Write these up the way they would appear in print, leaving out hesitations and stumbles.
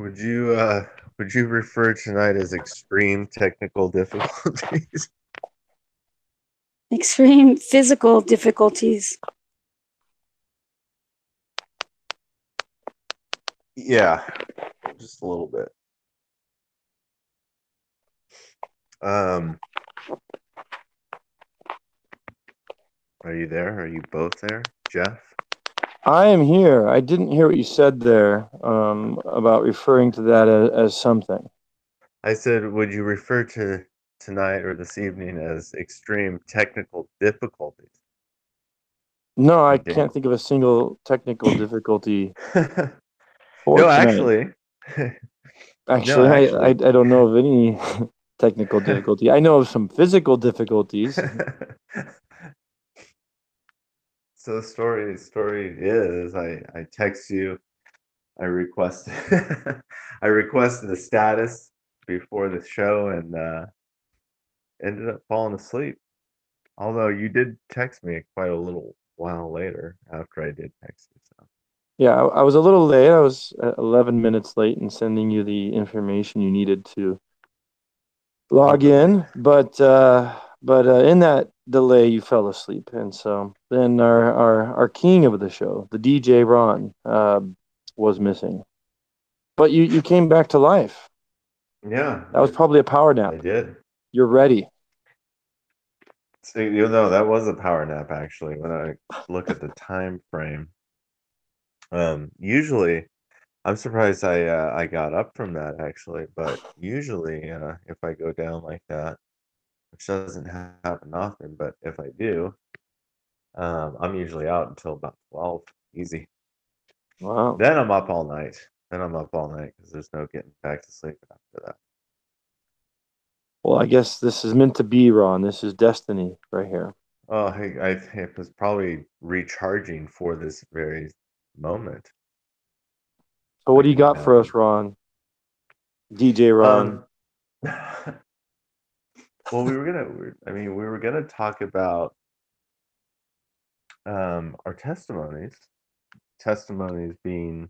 Would you would you refer tonight as extreme technical difficulties? Extreme physical difficulties. Yeah, just a little bit. Um, are you there? Are you both there, Jeff? I am here. I didn't hear what you said there about referring to that as something. I said, would you refer to tonight or this evening as extreme technical difficulties? No, I You did. can't think of a single technical difficulty for No, tonight. actually, no, Actually, I actually. don't know of any technical difficulty. I know of some physical difficulties. So the story is I text you. I requested I requested the status before the show and ended up falling asleep. Although you did text me quite a little while later after I did text you. So Yeah, I was a little late. I was 11 minutes late in sending you the information you needed to log okay. in, but in that delay you fell asleep, and so then our king of the show, the DJ Ron, was missing. But you came back to life. Yeah, That was probably a power I nap. did. You're ready. So you know that was a power nap actually when I look at the time frame. Usually I'm surprised I got up from that actually, but usually if I go down like that, which doesn't happen often, but if I do, I'm usually out until about 12, easy. Wow. Then I'm up all night. Then I'm up all night because there's no getting back to sleep after that. Well, I guess this is meant to be, Ron. This is destiny right here. Oh, hey, I was probably recharging for this very moment, So if what I do you can got for imagine. us, Ron? DJ Ron. Um, well, we were gonna talk about our testimonies being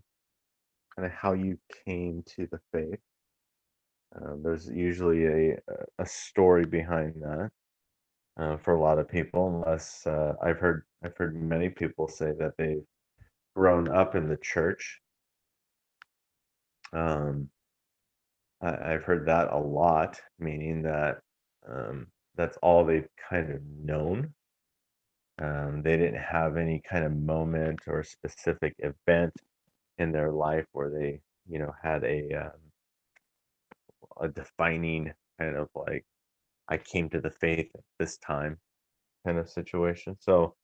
kind of how you came to the faith. There's usually a story behind that for a lot of people, unless I've heard many people say that they've grown up in the church. Um, I've heard that a lot, meaning that that's all they've kind of known. They didn't have any kind of moment or specific event in their life where they, had a defining kind of like I came to the faith at this time kind of situation. So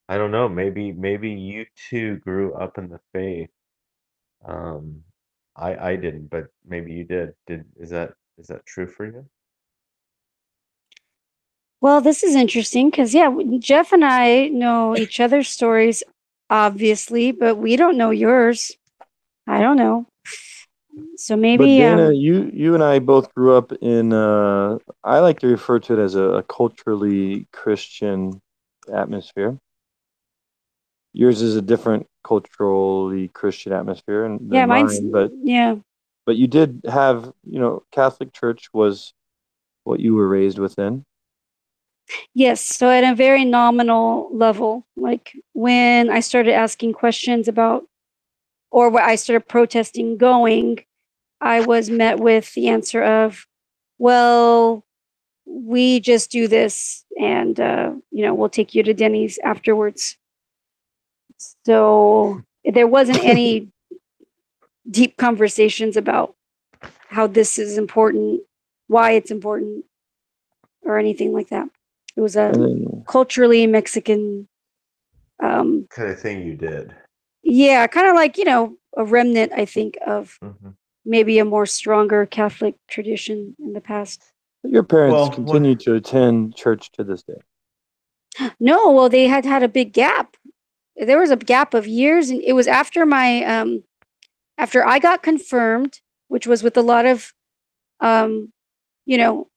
I don't know. Maybe you too grew up in the faith. Um, I didn't, but maybe you did. Is that true for you? Well, this is interesting because, yeah, Jeff and I know each other's stories, obviously, but we don't know yours. I don't know. So But maybe, Dana, you and I both grew up in I like to refer to it as a culturally Christian atmosphere. Yours is a different culturally Christian atmosphere yeah, than mine's, mine, but yeah. you did have, Catholic Church was what you were raised within. Yes. So at a very nominal level, like when I started asking questions about, or when I started protesting going, I was met with the answer of, well, we just do this and, we'll take you to Denny's afterwards. So there wasn't any deep conversations about how this is important, why it's important, or anything like that. It was a And then culturally Mexican, Kind of thing you did. yeah, kind of like, a remnant, I think, of Hmm. maybe a more stronger Catholic tradition in the past. your parents Well, what? continue to attend church to this day. No, well, they had a big gap. There was a gap of years, and it was after after I got confirmed, which was with a lot of, um, you know,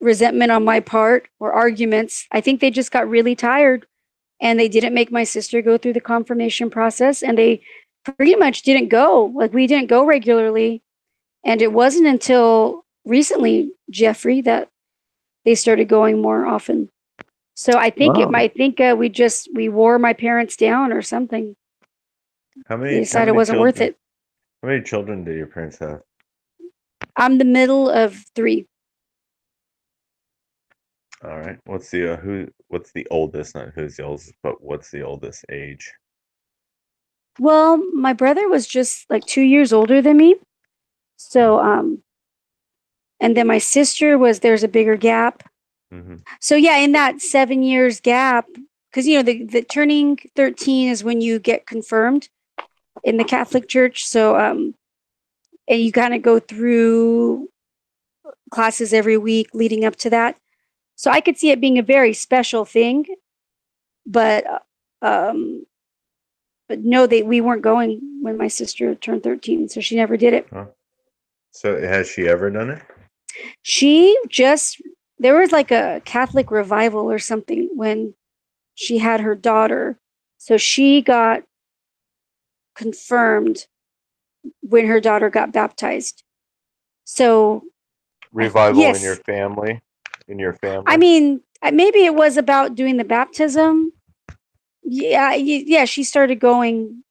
resentment on my part or arguments. I think they just got really tired and they didn't make my sister go through the confirmation process and they pretty much didn't go. Like we didn't go regularly. And it wasn't until recently, Jeffrey, that they started going more often. So I think Wow. we wore my parents down or something. How They many decided it wasn't worth it. How many children do your parents have? I'm the middle of 3. All right. What's the oldest? Not who's the oldest, but what's the oldest age? Well, my brother was just like 2 years older than me. So and then my sister there's a bigger gap. Mm-hmm. So yeah, in that 7 years gap, because the turning 13 is when you get confirmed in the Catholic Church. So and you kind of go through classes every week leading up to that. So I could see it being a very special thing, but um but no, we weren't going when my sister turned 13, so she never did it. Huh. So has she ever done it? There was like a Catholic revival or something when she had her daughter. So she got confirmed when her daughter got baptized. So Revival in your yes, family? In your family? I mean, maybe it was about doing the baptism. Yeah, she started going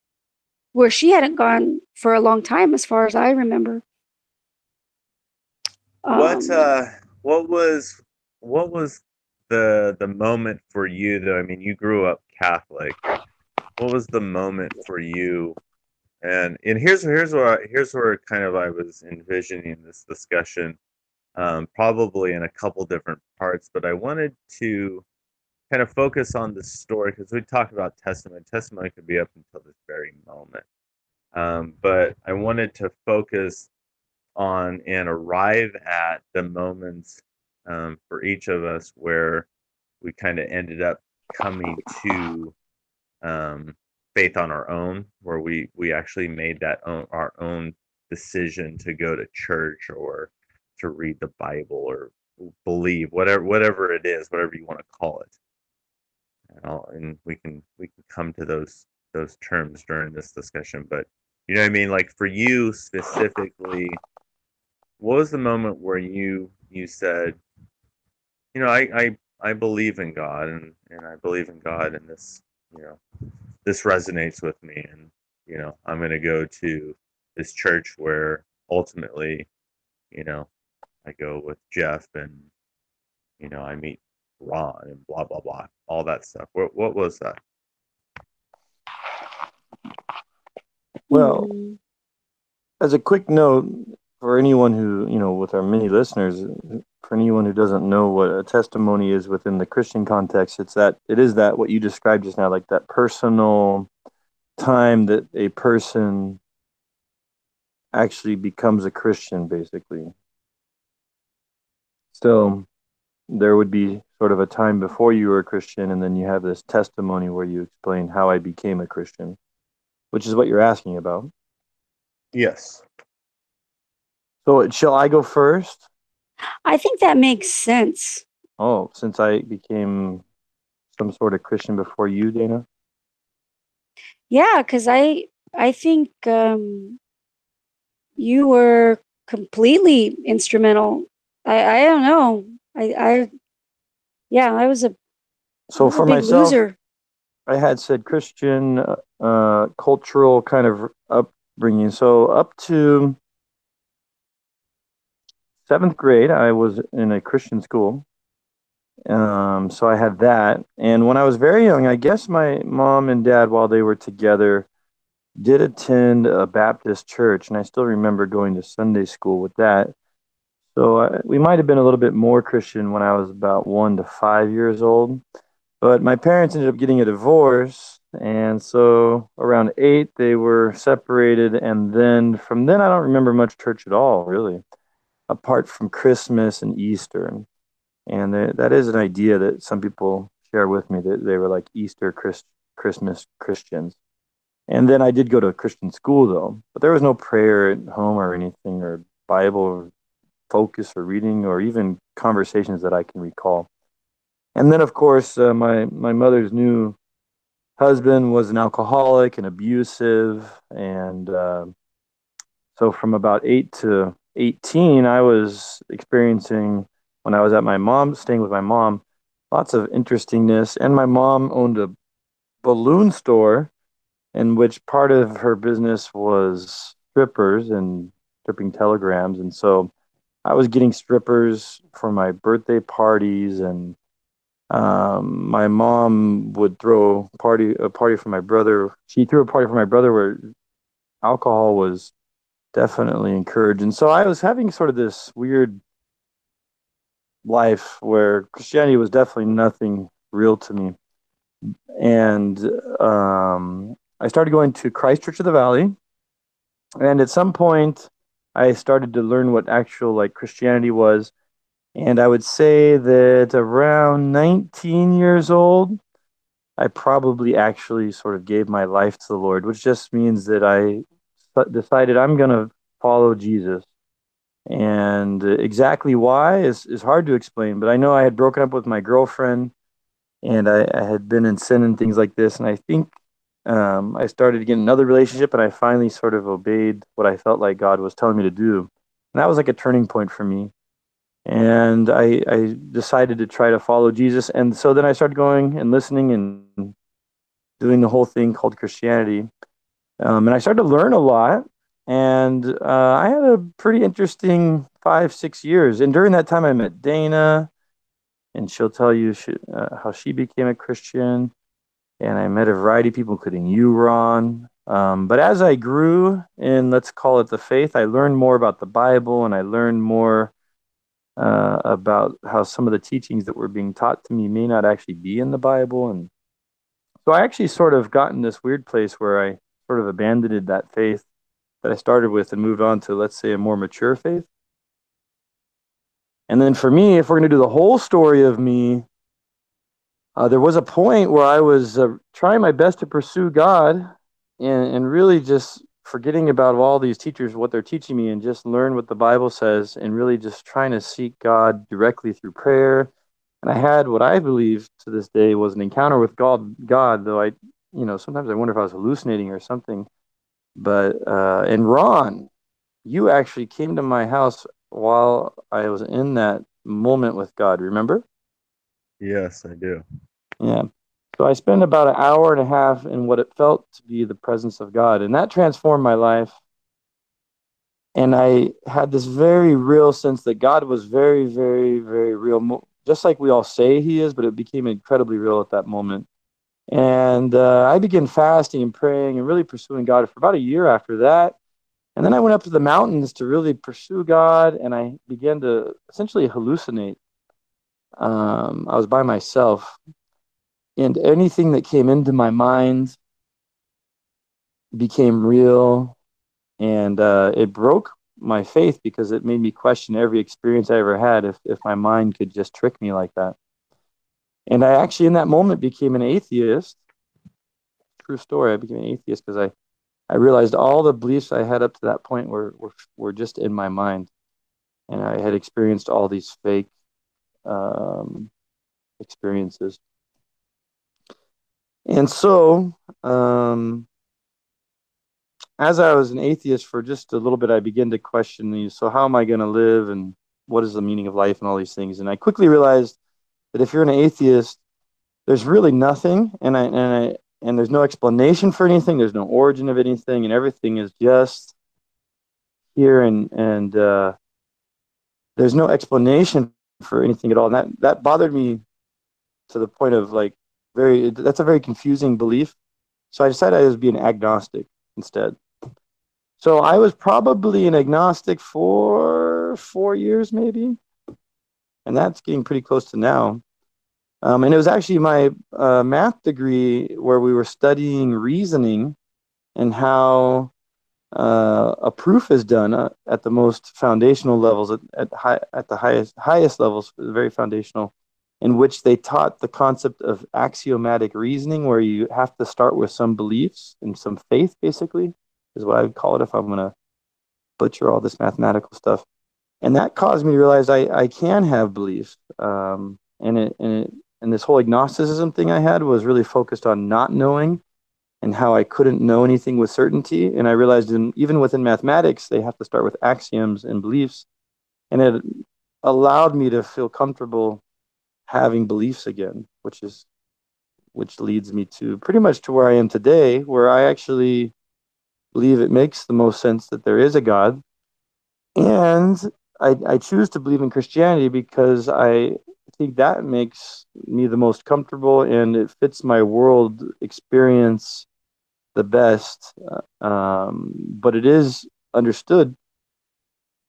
where she hadn't gone for a long time, as far as I remember. What Um, what was what was the moment for you though? I mean, you grew up Catholic. What was the moment for you? And here's where kind of I was envisioning this discussion, probably in a couple different parts, but I wanted to kind of focus on the story because we talk about testimony. Testimony could be up until this very moment. But I wanted to focus on and arrive at the moments for each of us where we kind of ended up coming to faith on our own, where we actually made our own decision to go to church or to read the Bible or believe whatever it is, whatever you want to call it. And we can come to those terms during this discussion, but you know what I mean. Like for you specifically, what was the moment where you said, you know, I believe in God and I believe in God and this, you know, this resonates with me and you know, I'm going to go to this church where ultimately, you know, I go with Jeff and you know, I meet Ron and blah blah blah, all that stuff. What was that? Well, hmm. as a quick note for anyone who, with our many listeners, for anyone who doesn't know what a testimony is within the Christian context, it is that what you described just now, like that personal time that a person actually becomes a Christian, basically. So there would be sort of a time before you were a Christian, and then you have this testimony where you explain how I became a Christian, which is what you're asking about. Yes. So shall I go first? I think that makes sense. Oh, since I became some sort of Christian before you, Dana? Yeah, because I think you were completely instrumental. I don't know. I yeah, I was So a for big myself, loser. I had said Christian cultural kind of upbringing. So up to seventh grade, I was in a Christian school. So I had that. And when I was very young, I guess my mom and dad, while they were together, did attend a Baptist church. And I still remember going to Sunday school with that. So we might have been a little bit more Christian when I was about 1 to 5 years old. But my parents ended up getting a divorce. And so around 8, they were separated. And then from then, I don't remember much church at all, really, apart from Christmas and Easter. And that is an idea that some people share with me, that they were like Easter Christmas Christians. And then I did go to a Christian school, though. But there was no prayer at home or anything, or Bible focus or reading, or even conversations that I can recall. And then, of course, my mother's new husband was an alcoholic and abusive, and so from about 8 to 18, I was experiencing, when I was at my mom's, staying with my mom, lots of interestingness. And my mom owned a balloon store in which part of her business was strippers and stripping telegrams. And so I was getting strippers for my birthday parties, and my mom would throw a party for my brother. She threw a party for my brother where alcohol was definitely encouraged. And so I was having sort of this weird life where Christianity was definitely nothing real to me. And I started going to Christ Church of the Valley. And at some point, I started to learn what actual like Christianity was. And I would say that around 19 years old, I probably actually sort of gave my life to the Lord, which just means that I decided I'm going to follow Jesus. And exactly why is hard to explain, but I know I had broken up with my girlfriend, and I had been in sin and things like this. And I think I started to get another relationship, and I finally sort of obeyed what I felt like God was telling me to do. And that was like a turning point for me. And I decided to try to follow Jesus. And so then I started going and listening and doing the whole thing called Christianity. And I started to learn a lot. And I had a pretty interesting 5, 6 years. And during that time, I met Dana, and she'll tell you how she became a Christian. And I met a variety of people, including you, Ron. But as I grew in, let's call it the faith, I learned more about the Bible, and I learned more about how some of the teachings that were being taught to me may not actually be in the Bible. And so I actually sort of got in this weird place where I sort of abandoned that faith that I started with and moved on to, let's say, a more mature faith. And then for me, if we're going to do the whole story of me, there was a point where I was trying my best to pursue God, and really just forgetting about all these teachers, what they're teaching me, and just learn what the Bible says, and really just trying to seek God directly through prayer. And I had what I believe to this day was an encounter with God, though sometimes I wonder if I was hallucinating or something. But, and Ron, you actually came to my house while I was in that moment with God, remember? Yes, I do. Yeah. So I spent about an hour and a half in what it felt to be the presence of God, and that transformed my life. And I had this very real sense that God was very, very, very real, just like we all say he is, but it became incredibly real at that moment. And I began fasting and praying and really pursuing God for about a year after that. And then I went up to the mountains to really pursue God, and I began to essentially hallucinate. I was by myself, and anything that came into my mind became real, and it broke my faith because it made me question every experience I ever had if my mind could just trick me like that. And I actually, in that moment, became an atheist. True story. I became an atheist because I realized all the beliefs I had up to that point were just in my mind. And I had experienced all these fake experiences. And so, as I was an atheist for just a little bit, I began to question these. So how am I going to live, and what is the meaning of life, and all these things? And I quickly realized that if you're an atheist, there's really nothing, and there's no explanation for anything. There's no origin of anything, and everything is just here, and there's no explanation for anything at all. And that bothered me to the point of that's a very confusing belief. So I decided I would be an agnostic instead. So I was probably an agnostic for 4 years, maybe. And that's getting pretty close to now. And it was actually my math degree where we were studying reasoning and how a proof is done at the most foundational levels, at the highest levels, very foundational, in which they taught the concept of axiomatic reasoning, where you have to start with some beliefs and some faith, basically, is what I would call it if I'm going to butcher all this mathematical stuff. And that caused me to realize I can have beliefs. And this whole agnosticism thing I had was really focused on not knowing. and how I couldn't know anything with certainty. And I realized even within mathematics, they have to start with axioms and beliefs. And it allowed me to feel comfortable having beliefs again, which leads me to pretty much to where I am today, where I actually believe it makes the most sense that there is a God. And I choose to believe in Christianity because I think that makes me the most comfortable and it fits my world experience the best. But it is understood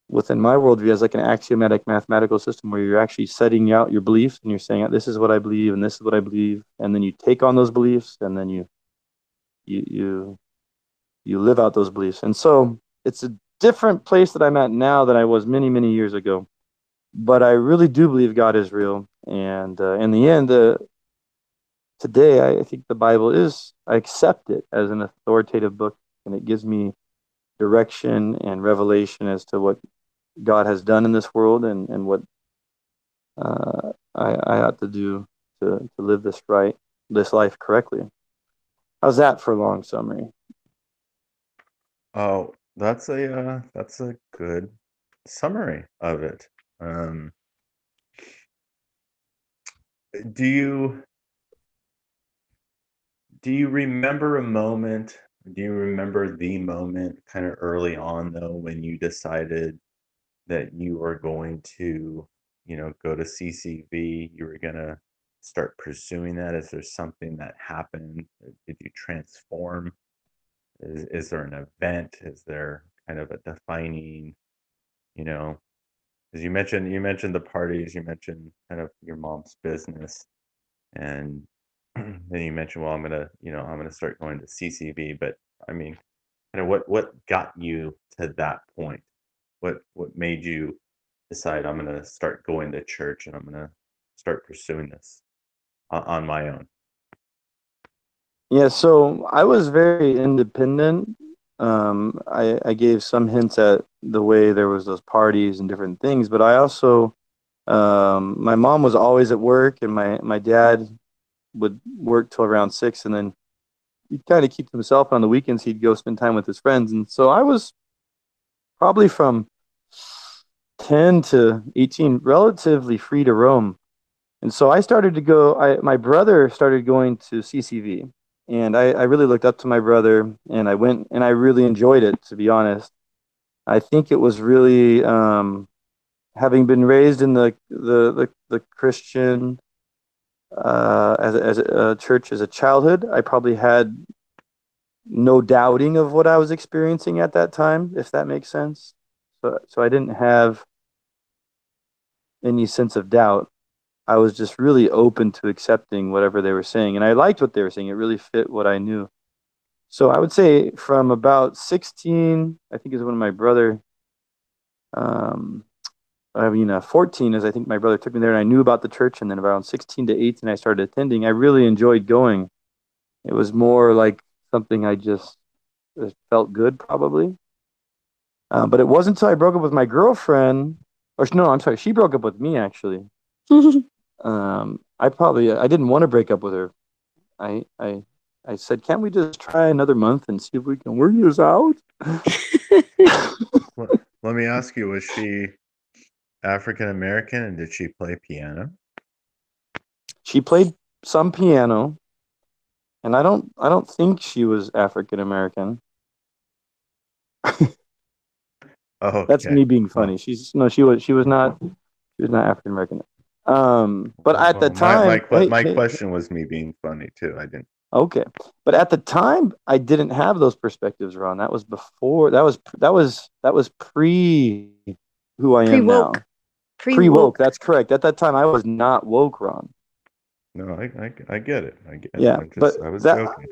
within my worldview as like an axiomatic mathematical system where you're actually setting out your beliefs and you're saying, this is what I believe and this is what I believe. And then you take on those beliefs and then you live out those beliefs. And so it's a different place that I'm at now than I was many, many years ago. But I really do believe God is real. And in the end, today, I think the Bible I accept it as an authoritative book, and it gives me direction and revelation as to what God has done in this world and what I ought to do to live this life correctly. How's that for a long summary? Oh, that's a good summary of it. Do you remember a moment? Do you remember the moment kind of early on though when you decided that you were going to, go to CCV? You were gonna start pursuing that? Is there something that happened? Did you transform? Is there an event? Is there kind of a defining, you know, as you mentioned the parties, you mentioned kind of your mom's business, and then you mentioned, well, I'm gonna start going to CCV, but I mean, kind of what got you to that point? What made you decide I'm gonna start going to church and I'm gonna start pursuing this on my own? Yeah, so I was very independent. I gave some hints at the way there was those parties and different things, but I also, my mom was always at work, and my dad would work till around 6, and then he'd kind of keep himself on the weekends. He'd go spend time with his friends, and so I was probably from 10 to 18 relatively free to roam. And so I started to go, my brother started going to CCV, and I really looked up to my brother, and I went and I really enjoyed it, to be honest. I think it was really, having been raised in the Christian as a church as a childhood, I probably had no doubting of what I was experiencing at that time, if that makes sense. So I didn't have any sense of doubt. I was just really open to accepting whatever they were saying. And I liked what they were saying. It really fit what I knew. So I would say from about 16, I think is when my brother, um, 14 is I think my brother took me there and I knew about the church. And then around 16 to 18, I started attending. I really enjoyed going. It was more like something I just felt good probably. But it wasn't until I broke up with my girlfriend, or no, I'm sorry, she broke up with me actually. I didn't want to break up with her. I I I said, can't we just try another month and see if we can work this out? Let me ask you, was she African American and did she play piano? She played some piano, and I don't think she was African American. Oh, That's okay. me being funny. Well, She was not African American. But at the well, time, my hey, question was me being funny too. I didn't. okay. But at the time, I didn't have those perspectives, Ron. That was before. That was pre who I Pre am now. woke. Pre Pre woke. woke. That's correct. At that time, I was not woke, Ron. No, I get it. I get it. Yeah, I was joking.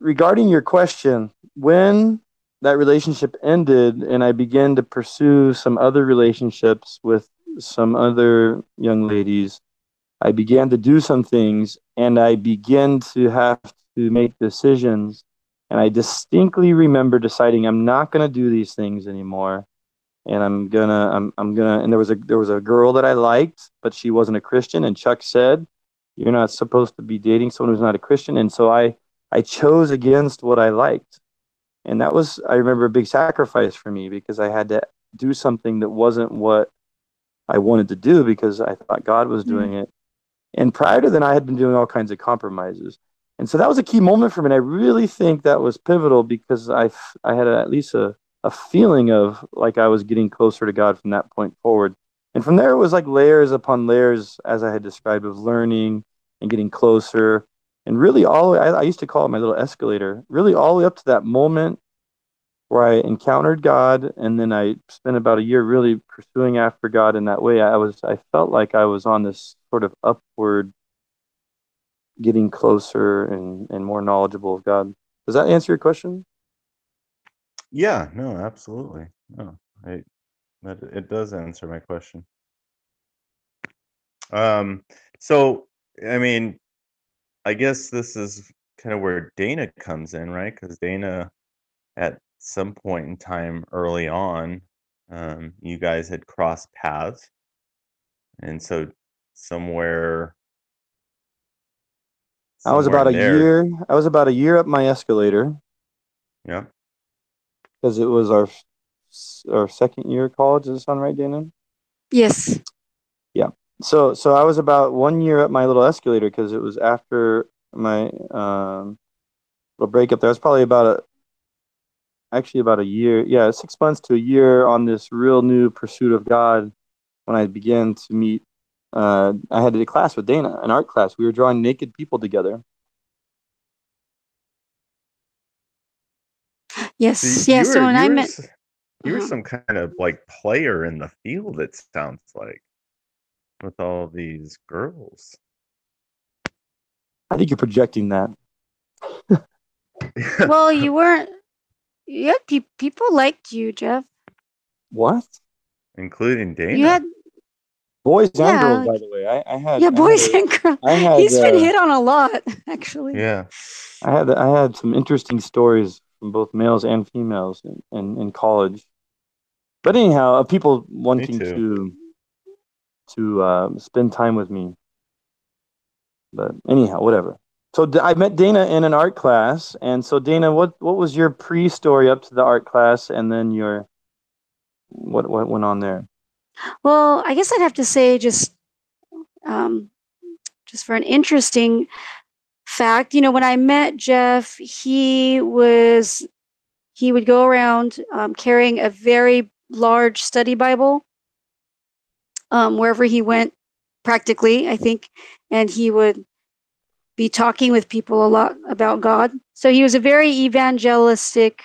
regarding your question, when that relationship ended and I began to pursue some other relationships with some other young ladies, I began to do some things and I began to have to make decisions. And I distinctly remember deciding I'm not going to do these things anymore. And I'm gonna, and there was a girl that I liked, but she wasn't a Christian. And Chuck said, you're not supposed to be dating someone who's not a Christian. And so I I chose against what I liked. And that was, I remember, a big sacrifice for me, because I had to do something that wasn't what I wanted to do because I thought God was doing it. And prior to then, I had been doing all kinds of compromises. And so that was a key moment for me. And I really think that was pivotal, because I had at least a feeling of like I was getting closer to God from that point forward. And from there, it was like layers upon layers, as I had described, of learning and getting closer. And really, I used to call it my little escalator, really all the way up to that moment where I encountered God, and then I spent about a year really pursuing after God in that way. I felt like I was on this sort of upward, getting closer and more knowledgeable of God. Does that answer your question? Yeah, no, absolutely. No, it does answer my question. So I mean, I guess this is kind of where Dana comes in, right? Because Dana, at some point in time early on, you guys had crossed paths, and so somewhere I was somewhere about in a there, year. I was about a year up my escalator, yeah. because it was our second year of college. Does it sound right, Dana? Yes. Yeah. So I was about 1 year up my little escalator, because it was after my little breakup. There was probably actually about a year, yeah, 6 months to a year on this real new pursuit of God, when I began to meet. I had a class with Dana, an art class. We were drawing naked people together. So Yes. Yeah. So when I met, you were uh some kind of like player in the field, it sounds like, with all these girls. I think you're projecting that. well, you weren't. Yeah, people liked you, Jeff. What? Including You Dana. had, Boys and yeah, girls, by the way. yeah, boys and girls. I had, He's been hit on a lot, actually. Yeah, I had some interesting stories from both males and females in college. But anyhow, people me wanting too. to spend time with me. But anyhow, whatever. So I met Dana in an art class, and so Dana, what was your pre-story up to the art class, and then your what went on there? Well, I guess I'd have to say um, just for an interesting fact, when I met Jeff, he would go around carrying a very large study Bible wherever he went, practically, I think, and he would be talking with people a lot about God. So he was a very evangelistic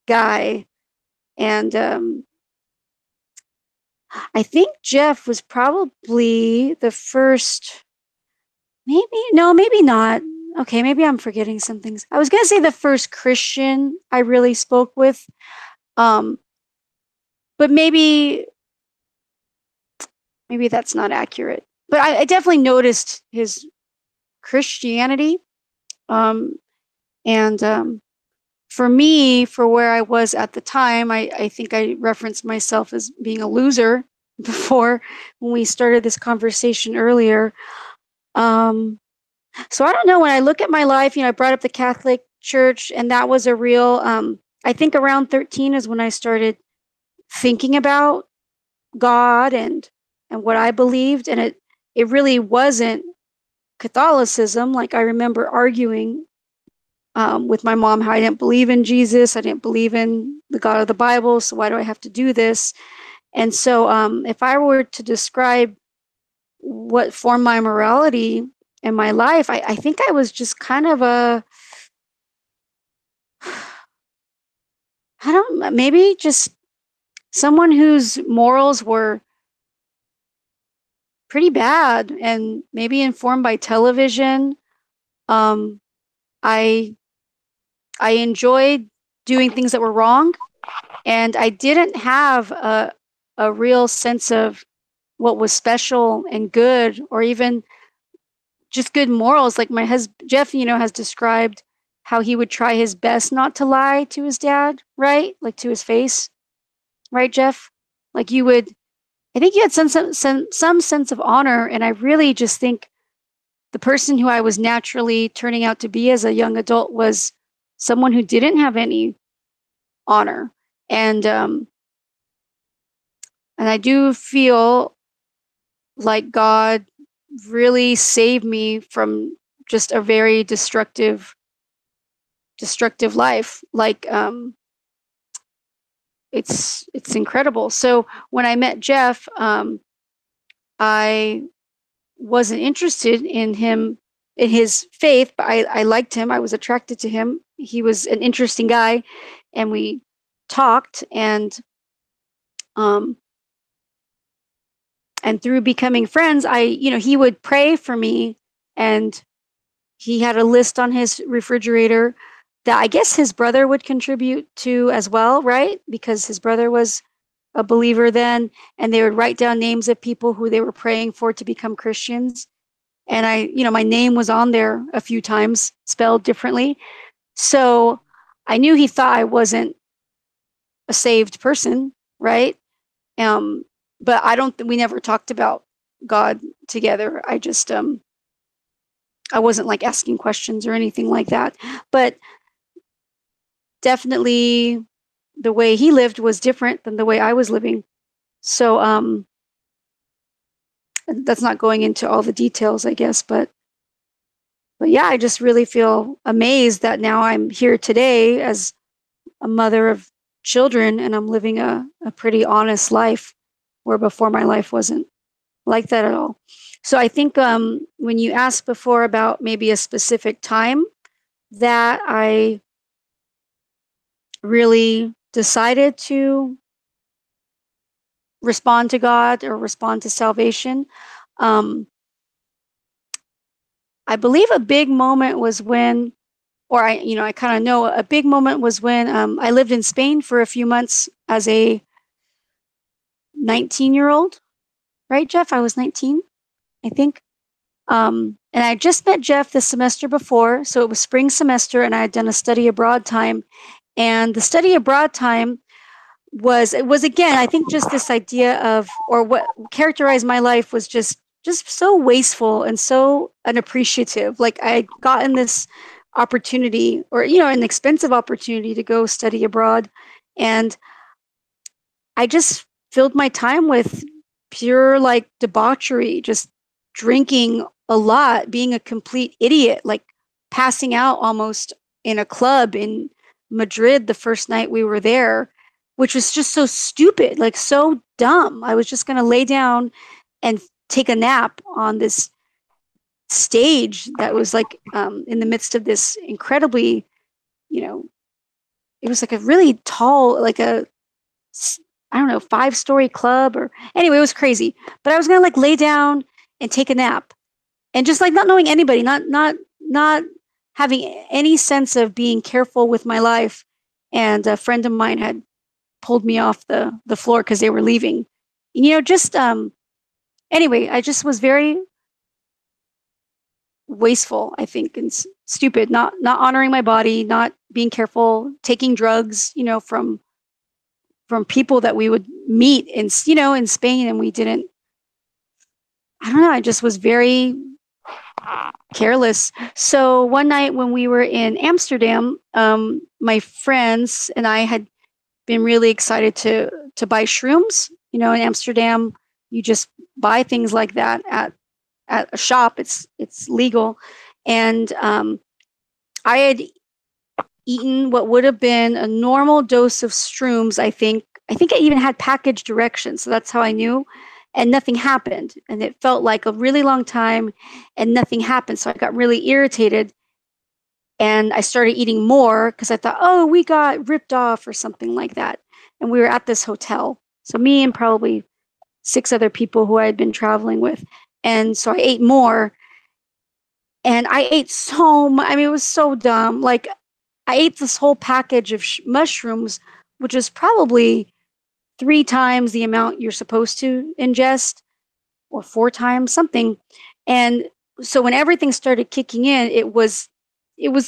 guy, and I think Jeff was probably the first. Maybe no, maybe not. Okay, maybe I'm forgetting some things. I was gonna say the first Christian I really spoke with, um, but maybe that's not accurate. But I definitely noticed his Christianity, um, and for me, for where I was at the time, I think I referenced myself as being a loser before when we started this conversation earlier. Um, So I don't know. When I look at my life, I brought up the Catholic Church, and that was a real. I think around 13 is when I started thinking about God and what I believed, and it really wasn't Catholicism. Like I remember arguing with my mom how I didn't believe in Jesus, I didn't believe in the God of the Bible, so why do I have to do this? And so, if I were to describe what formed my morality in my life, I think I was just kind of I don't, maybe just someone whose morals were pretty bad and maybe informed by television. Um, I I enjoyed doing things that were wrong, and I didn't have a real sense of what was special and good, or even just good morals. Like my husband Jeff, has described how he would try his best not to lie to his dad, right? Like to his face, right, Jeff? Like you would. I think you had some sense of honor, and I really just think the person who I was naturally turning out to be as a young adult was someone who didn't have any honor. And I do feel like God really saved me from just a very destructive life. Like it's incredible. So when I met Jeff, I wasn't interested in him, in his faith, but I liked him. I was attracted to him. He was an interesting guy, and we talked, and through becoming friends, he would pray for me, and he had a list on his refrigerator that I guess his brother would contribute to as well, right? Because his brother was a believer then, and they would write down names of people who they were praying for to become Christians. And my name was on there a few times, spelled differently. So I knew he thought I wasn't a saved person, right? But we never talked about God together. I just, I wasn't like asking questions or anything like that. But definitely the way he lived was different than the way I was living. So that's not going into all the details, I guess, but yeah, I just really feel amazed that now I'm here today as a mother of children, and I'm living a pretty honest life, where before my life wasn't like that at all. So I think when you asked before about maybe a specific time that I really decided to respond to God or respond to salvation, I believe a big moment was when, or I kind of know a big moment was when I lived in Spain for a few months as a 19-year-old, right, Jeff? I was 19, I think. And I just met Jeff the semester before, so it was spring semester, and I had done a study abroad time. And the study abroad time was again, I think just this idea of, or what characterized my life was just so wasteful and so unappreciative. Like I had gotten this opportunity, or an expensive opportunity to go study abroad, and I just filled my time with pure like debauchery, just drinking a lot, being a complete idiot, like passing out almost in a club in Madrid the first night we were there, which was just so stupid, like so dumb. I was just going to lay down and take a nap on this stage that was like in the midst of this incredibly, it was like a really tall, like a, I don't know, 5-story club, or anyway, it was crazy. But I was going to like lay down and take a nap, and just like not knowing anybody, not having any sense of being careful with my life. And a friend of mine had pulled me off the floor because they were leaving. Just anyway, I just was very wasteful, I think, and stupid, not honoring my body, not being careful, taking drugs, from people that we would meet in Spain, and we didn't. I don't know. I just was very careless. So one night when we were in Amsterdam, my friends and I had been really excited to buy shrooms. In Amsterdam, you just buy things like that at a shop. It's legal, and I had eaten what would have been a normal dose of shrooms. I think I even had package directions, so that's how I knew. And nothing happened, and it felt like a really long time, and nothing happened. So I got really irritated, and I started eating more because I thought, oh, we got ripped off or something like that. And we were at this hotel, so me and probably 6 other people who I had been traveling with. And so I ate more, and I ate so much. I mean, it was so dumb. Like I ate this whole package of mushrooms, which is probably 3 times the amount you're supposed to ingest, or 4 times, something. And so when everything started kicking in, it was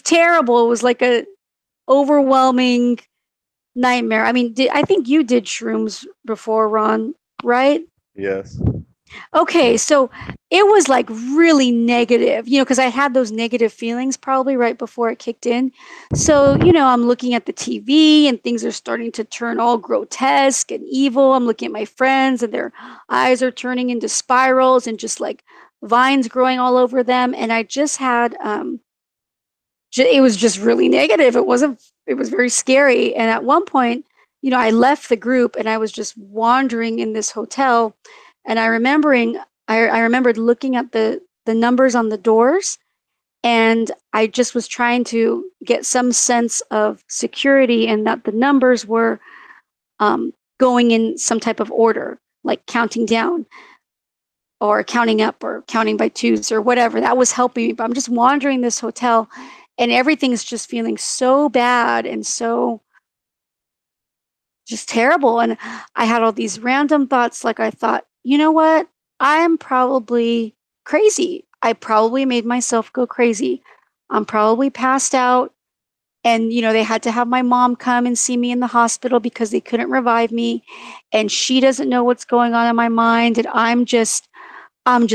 terrible. It was like a overwhelming nightmare. I mean, I think you did shrooms before, Ron, right? Yes. Okay, so it was like really negative, because I had those negative feelings probably right before it kicked in. So, I'm looking at the TV and things are starting to turn all grotesque and evil. I'm looking at my friends and their eyes are turning into spirals and just like vines growing all over them. And I just had, it was just really negative. It was very scary. And at one point, I left the group and I was just wandering in this hotel. And I remembered looking at the numbers on the doors, and I just was trying to get some sense of security and that the numbers were going in some type of order, like counting down or counting up or counting by twos or whatever. That was helping me. But I'm just wandering this hotel and everything's just feeling so bad and so just terrible. And I had all these random thoughts. Like I thought, you know what? I'm probably crazy. I probably made myself go crazy. I'm probably passed out. And, they had to have my mom come and see me in the hospital because they couldn't revive me. And she doesn't know what's going on in my mind. And I'm just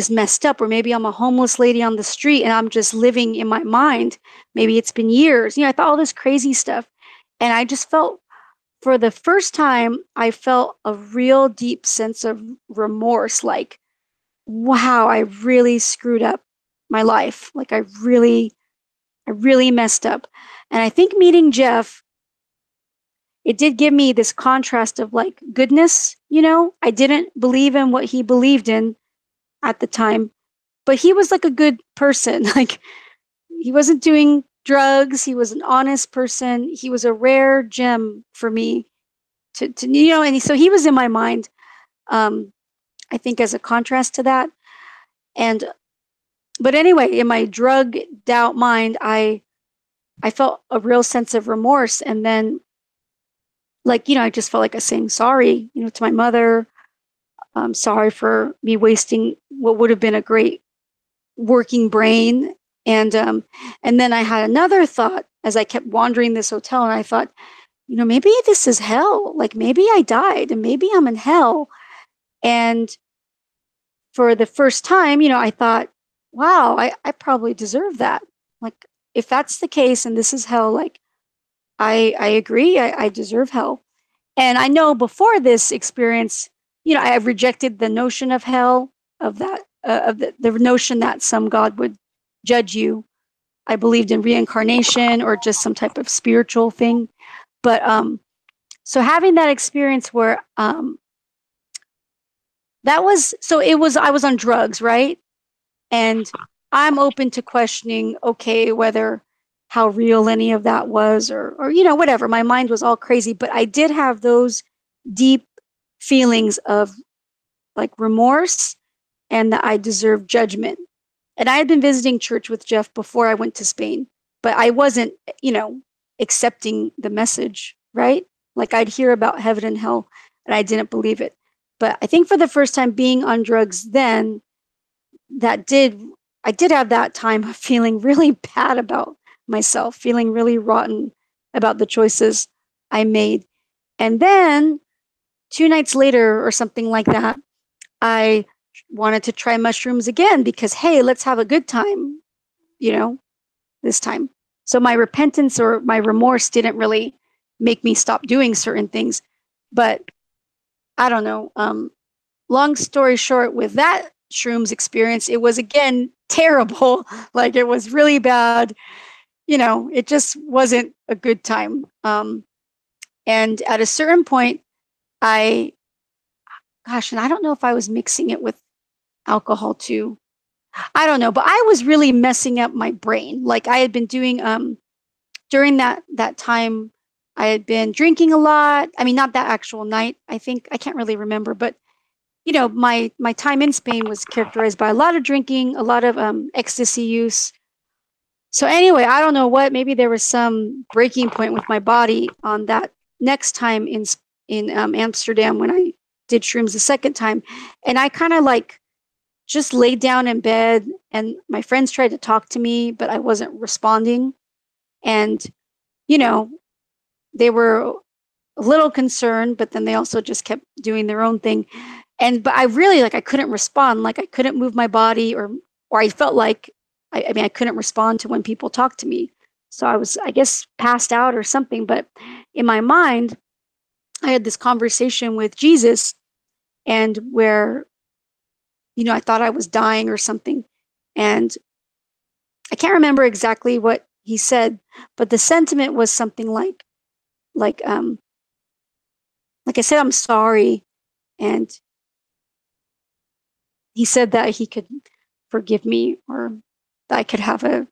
messed up. Or maybe I'm a homeless lady on the street and I'm just living in my mind. Maybe it's been years. I thought all this crazy stuff. And I just felt, for the first time, I felt a real deep sense of remorse. Like, wow, I really screwed up my life. Like I really messed up. And I think meeting Jeff, it did give me this contrast of like goodness. I didn't believe in what he believed in at the time, but he was like a good person. Like he wasn't doing drugs. He was an honest person. He was a rare gem for me to and so he was in my mind. I think as a contrast to that. But anyway, in my drugged out mind, I felt a real sense of remorse. And then like, I just felt like I was saying sorry, to my mother. I'm sorry for me wasting what would have been a great working brain. And then I had another thought as I kept wandering this hotel, and I thought, maybe this is hell. Like maybe I died and maybe I'm in hell. And for the first time, I thought, wow, I probably deserve that. Like if that's the case and this is hell, like I agree, I deserve hell. And I know before this experience, I have rejected the notion of hell, of that, of the notion that some God would judge you. I believed in reincarnation or just some type of spiritual thing. But so having that experience where I was on drugs, right? And I'm open to questioning, okay, whether how real any of that was or whatever. My mind was all crazy, but I did have those deep feelings of like remorse and that I deserved judgment. And I had been visiting church with Jeff before I went to Spain, but I wasn't, accepting the message, right? Like I'd hear about heaven and hell and I didn't believe it. But I think for the first time being on drugs then, I did have that time of feeling really bad about myself, feeling really rotten about the choices I made. And then 2 nights later or something like that, I wanted to try mushrooms again because, hey, let's have a good time, this time. So my repentance or my remorse didn't really make me stop doing certain things. But I don't know. Long story short, with that shrooms experience, it was again terrible. Like it was really bad. It just wasn't a good time. And at a certain point, and I don't know if I was mixing it with alcohol too. I don't know, but I was really messing up my brain. Like I had been doing during that time, I had been drinking a lot. I mean, not that actual night. I can't really remember, but my time in Spain was characterized by a lot of drinking, a lot of ecstasy use. So anyway, I don't know what. Maybe there was some breaking point with my body on that next time in Amsterdam when I did shrooms the second time, and I kind of like just laid down in bed, and my friends tried to talk to me, but I wasn't responding, and they were a little concerned, but then they also just kept doing their own thing. but I really, like, I couldn't respond. Like, I couldn't move my body, or I felt like, I mean, I couldn't respond to when people talked to me. So I was, I guess, passed out or something. But in my mind, I had this conversation with Jesus, and where, I thought I was dying or something. And I can't remember exactly what he said, but the sentiment was something like, like I said, I'm sorry. And he said that he could forgive me, or that I could have a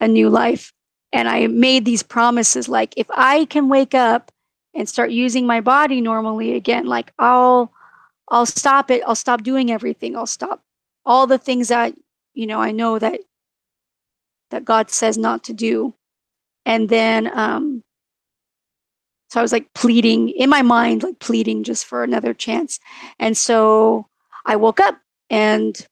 new life. And I made these promises, like, if I can wake up and start using my body normally again, like, I'll stop it. I'll stop doing everything. I'll stop all the things that, I know that God says not to do. And then, so I was like pleading in my mind, like pleading just for another chance. And so I woke up, and,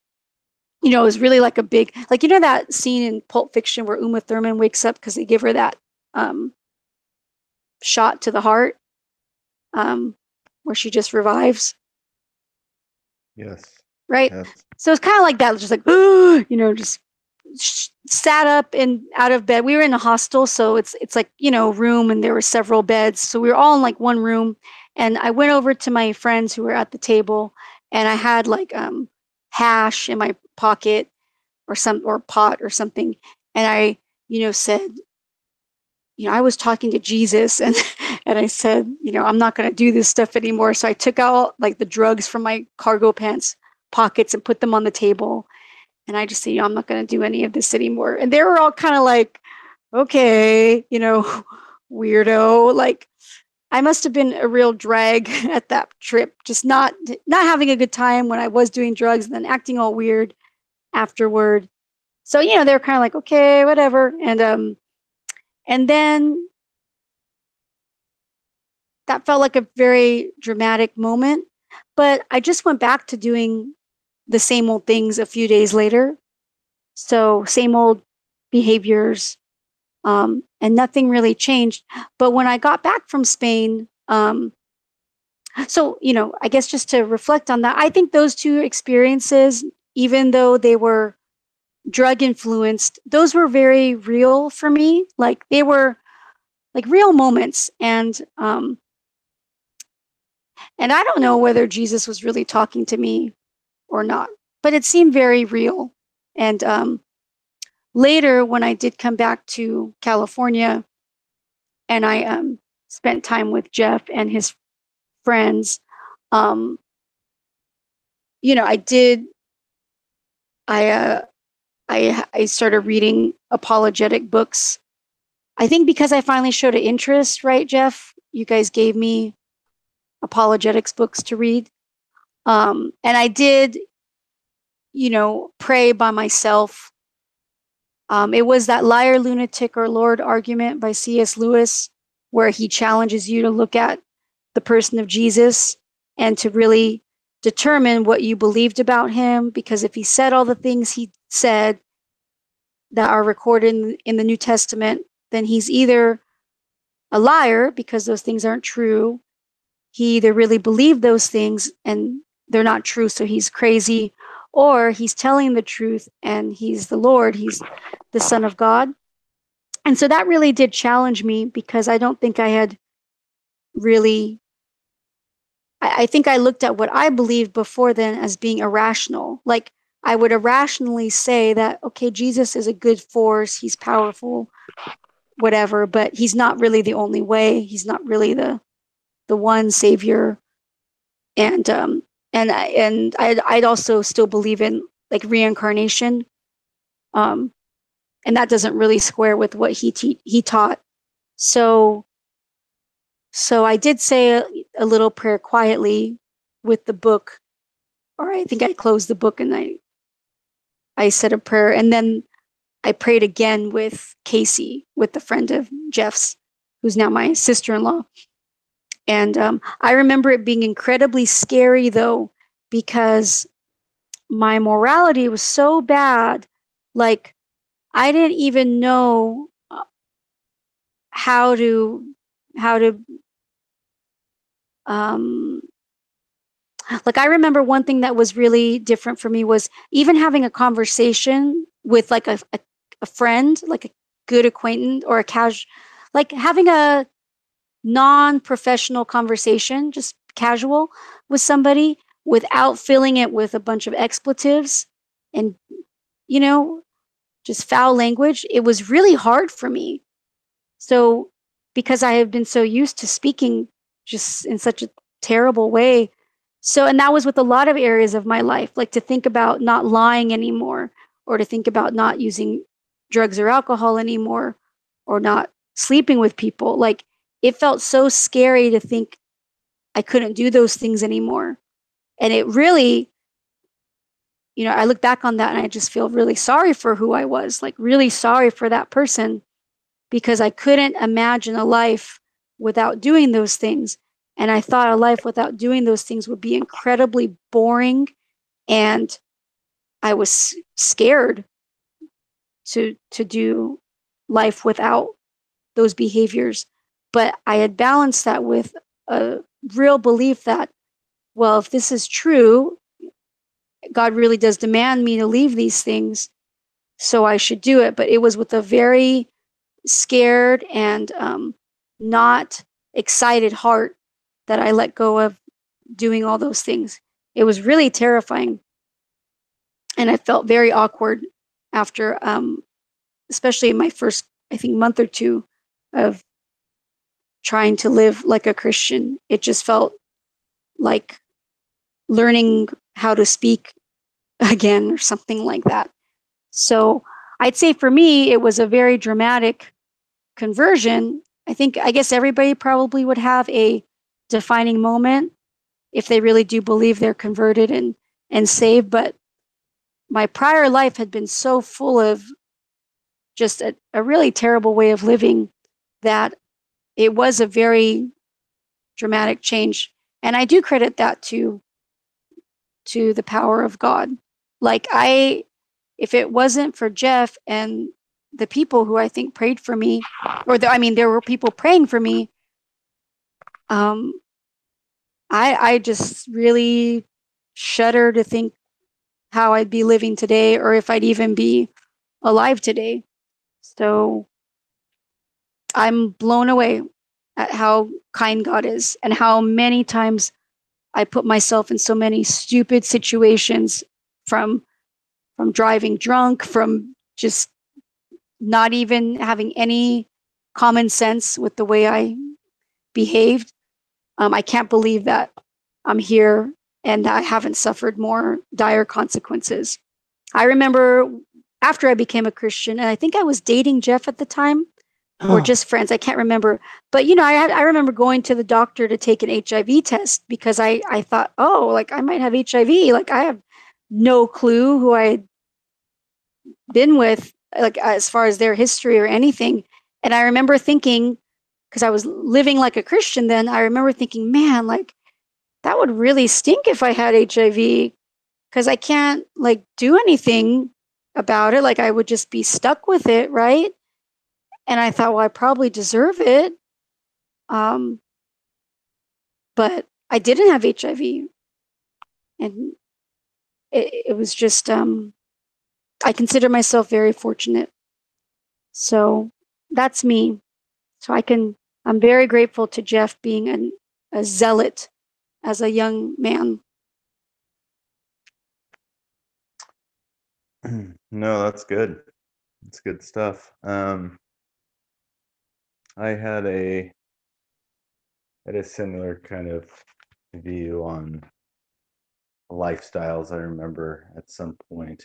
it was really like a big, like, that scene in Pulp Fiction where Uma Thurman wakes up because they give her that shot to the heart, where she just revives, Yes. right? Yes. So it's kind of like that, just like, just sat up and out of bed. We were in a hostel, so it's like, room, and there were several beds, so we were all in like one room. And I went over to my friends who were at the table, and I had like hash in my pocket, or pot or something. And I, said, I was talking to Jesus, and and I said, I'm not going to do this stuff anymore. So I took out like the drugs from my cargo pants pockets and put them on the table. And I just said, I'm not going to do any of this anymore. And they were all kind of like, okay, weirdo. Like, I must have been a real drag at that trip, just not having a good time when I was doing drugs, and then acting all weird afterward. So, they're kind of like, okay, whatever. And then that felt like a very dramatic moment. But I just went back to doing the same old things a few days later. So, same old behaviors, and nothing really changed. But when I got back from Spain, so, I guess just to reflect on that, I think those two experiences, even though they were drug influenced, those were very real for me. Like, they were like real moments. And I don't know whether Jesus was really talking to me or not, but it seemed very real. And later, when I did come back to California, and I spent time with Jeff and his friends, um, I did. I started reading apologetic books. I think because I finally showed an interest, right, Jeff? You guys gave me apologetics books to read. And I did, pray by myself. It was that Liar, Lunatic, or Lord argument by C.S. Lewis, where he challenges you to look at the person of Jesus and to really determine what you believed about him. Because if he said all the things he said that are recorded in the New Testament, then he's either a liar because those things aren't true. He either really believed those things and they're not true, so he's crazy, or he's telling the truth and he's the Lord, he's the Son of God. And so that really did challenge me, because I don't think I had really, I think I looked at what I believed before then as being irrational. Like, I would irrationally say that, okay, Jesus is a good force, he's powerful, whatever, but he's not really the only way. He's not really the one savior. And I'd also still believe in like reincarnation, and that doesn't really square with what he taught. So I did say a little prayer quietly with the book, or I think I closed the book, and I said a prayer, and then I prayed again with Casey, with the friend of Jeff's, who's now my sister-in-law. And I remember it being incredibly scary, though, because my morality was so bad. Like, I didn't even know how to um Like, I remember one thing that was really different for me was even having a conversation with like a friend, like a good acquaintance or a casual, like having a non-professional conversation, just casual with somebody without filling it with a bunch of expletives and, you know, just foul language. It was really hard for me. So, because I have been so used to speaking just in such a terrible way. So, and that was with a lot of areas of my life, like to think about not lying anymore, or to think about not using drugs or alcohol anymore, or not sleeping with people. Like, it felt so scary to think I couldn't do those things anymore. And it really, I look back on that and I just feel really sorry for who I was, like, really sorry for that person because I couldn't imagine a life without doing those things. And I thought a life without doing those things would be incredibly boring. And I was scared to do life without those behaviors. But I had balanced that with a real belief that, well, if this is true, God really does demand me to leave these things, so I should do it. But it was with a very scared and not excited heart that I let go of doing all those things. It was really terrifying. And I felt very awkward after, especially in my first, I think, month or two of trying to live like a Christian. It just felt like learning how to speak again or something like that. So I'd say for me, it was a very dramatic conversion. I guess everybody probably would have a defining moment if they really do believe they're converted and saved. But my prior life had been so full of just a really terrible way of living that it was a very dramatic change. And I do credit that to the power of God. Like, if it wasn't for Jeff and the people who I think prayed for me, there were people praying for me. Um, I just really shudder to think how I'd be living today, or if I'd even be alive today. So I'm blown away at how kind God is and how many times I put myself in so many stupid situations, from driving drunk, from just not even having any common sense with the way I behaved. I can't believe that I'm here and that I haven't suffered more dire consequences. I remember after I became a Christian, and I think I was dating Jeff at the time, or just friends. I can't remember. But I remember going to the doctor to take an HIV test because I thought, oh, like, I might have HIV. Like, I have no clue who I had been with, like, as far as their history or anything. And I remember thinking, because I was living like a Christian then, I remember thinking, man, like, that would really stink if I had HIV, because I can't, like, do anything about it. Like, I would just be stuck with it, right? And I thought, well, I probably deserve it. Um, but I didn't have HIV. And it was just, I consider myself very fortunate. So that's me. So I'm very grateful to Jeff being a zealot as a young man. No, that's good. That's good stuff. I had a similar kind of view on lifestyles. I remember at some point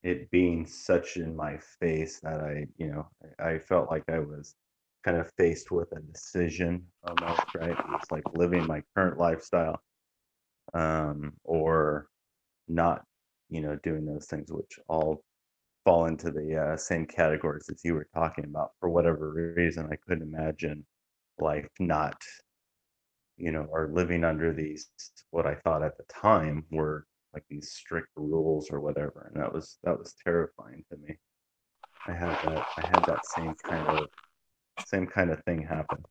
it being such in my face that I felt like I was kind of faced with a decision almost, right? It was like living my current lifestyle, or not, doing those things, which all fall into the same categories as you were talking about. For whatever reason, I couldn't imagine life not, or living under these, what I thought at the time were like these strict rules or whatever, and that was terrifying to me. I had that same kind of thing happen.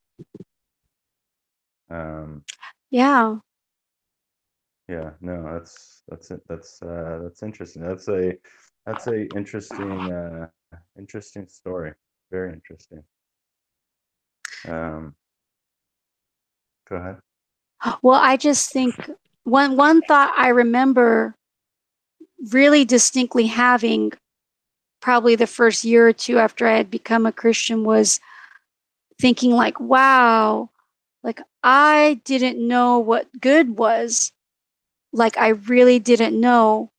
Um, Yeah. Yeah, no, that's it. That's interesting. That's a interesting story. Very interesting. Um, go ahead. Well, I just think one thought I remember really distinctly having probably the first year or two after I had become a Christian was thinking like, wow, like I didn't know what good was. Like I really didn't know.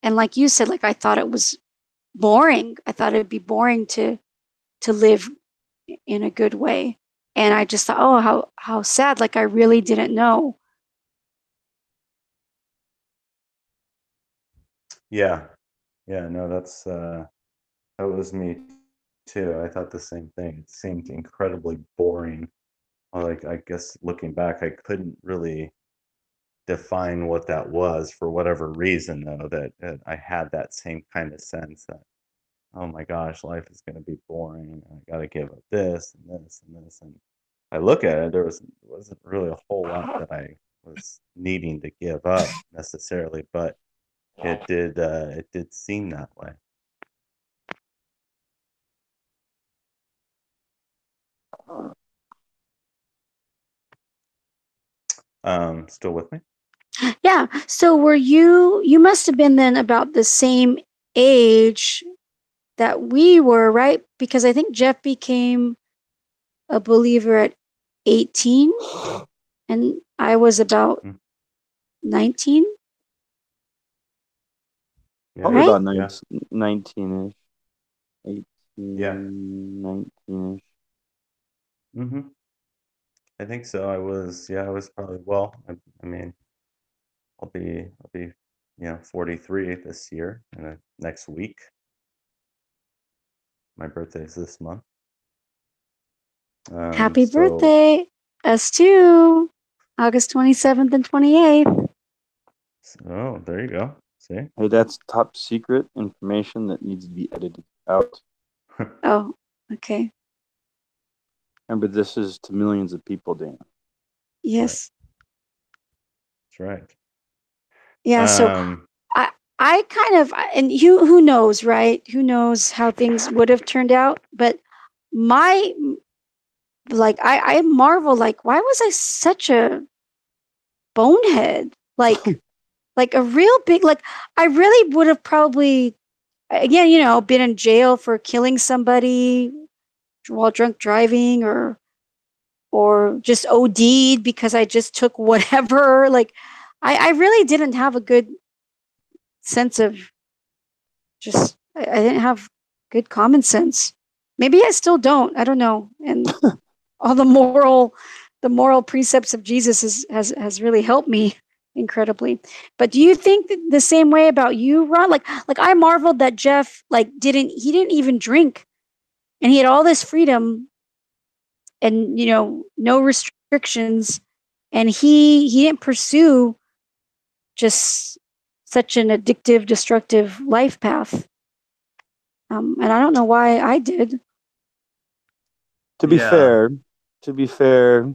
And like you said, like I thought it was boring. I thought it'd be boring to live in a good way. And I just thought, oh, how sad. Like I really didn't know. Yeah, yeah, no, that was me too. I thought the same thing. It seemed incredibly boring. Like I guess looking back, I couldn't really define what that was for whatever reason, though, that I had that same kind of sense that, oh my gosh, life is going to be boring. I got to give up this and this and this. And I look at it, wasn't really a whole lot that I was needing to give up necessarily, but it did seem that way. Still with me? Yeah. So were you must have been then about the same age that we were, right? Because I think Jeff became a believer at 18 and I was about Mm, 19, yeah, Probably right? about yeah, 19-ish, 18, yeah. 19-ish. hmm I think so. I was probably, well, I mean, I'll be, 43 this year, and next week. My birthday is this month. Happy So, birthday. Us too. August 27th and 28th. oh, there you go. See? Hey, that's top secret information that needs to be edited out. Oh, okay. Remember, this is to millions of people, Dan. That's right. Yes. That's right. Yeah, so Um, I I kind of and you who knows, right? Who knows how things would have turned out, but my like I marvel like why was I such a bonehead? Like a real big like I really would have probably again, been in jail for killing somebody while drunk driving or just OD'd because I just took whatever. Like I really didn't have a good sense of just I didn't have good common sense. Maybe I still don't. I don't know. And all the moral precepts of Jesus has really helped me incredibly. But do you think the same way about you, Ron? Like I marveled that Jeff like didn't even drink and he had all this freedom and no restrictions and he didn't pursue just such an addictive destructive life path. And I don't know why I did. To be yeah. fair, to be fair,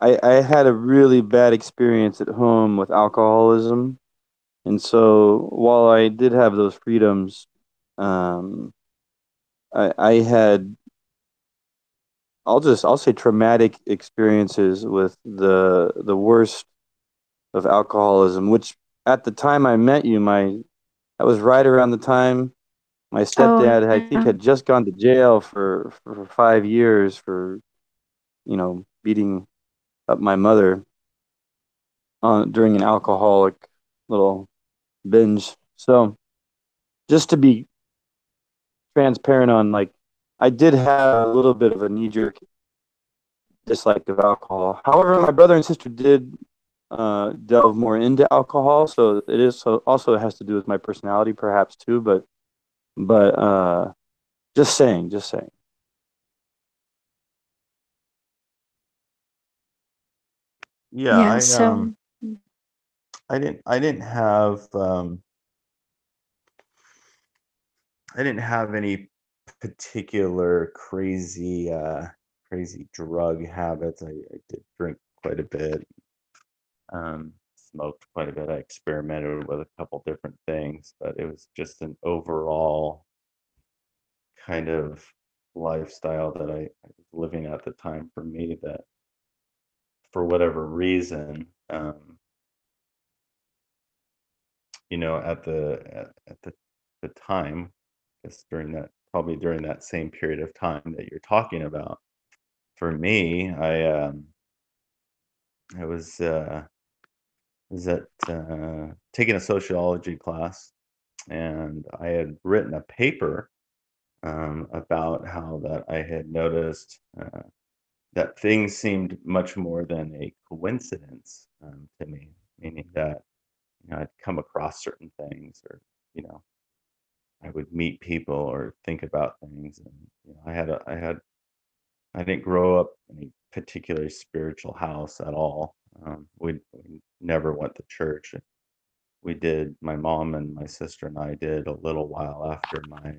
I had a really bad experience at home with alcoholism. And so while I did have those freedoms, um, I had I'll say traumatic experiences with the worst of alcoholism, which at the time I met you, that was right around the time my Oh stepdad I think yeah. had just gone to jail for 5 years for, beating up my mother during an alcoholic little binge. So just to be transparent on like I did have a little bit of a knee jerk dislike of alcohol. However, my brother and sister did delve more into alcohol, so it is so also has to do with my personality perhaps too, but just saying. Yeah, Yeah, so I didn't have I didn't have any particular crazy drug habits. I did drink quite a bit, smoked quite a bit. I experimented with a couple different things, but it was just an overall kind of lifestyle that I was living at the time for me that, for whatever reason, at the time, I guess probably during that same period of time that you're talking about, for me, I was at taking a sociology class, and I had written a paper about how that I had noticed that things seemed much more than a coincidence to me, meaning that I'd come across certain things, or you know, I would meet people or think about things, and I didn't grow up in a particularly spiritual house at all. We never went to church. We did. My mom and my sister and I did a little while after my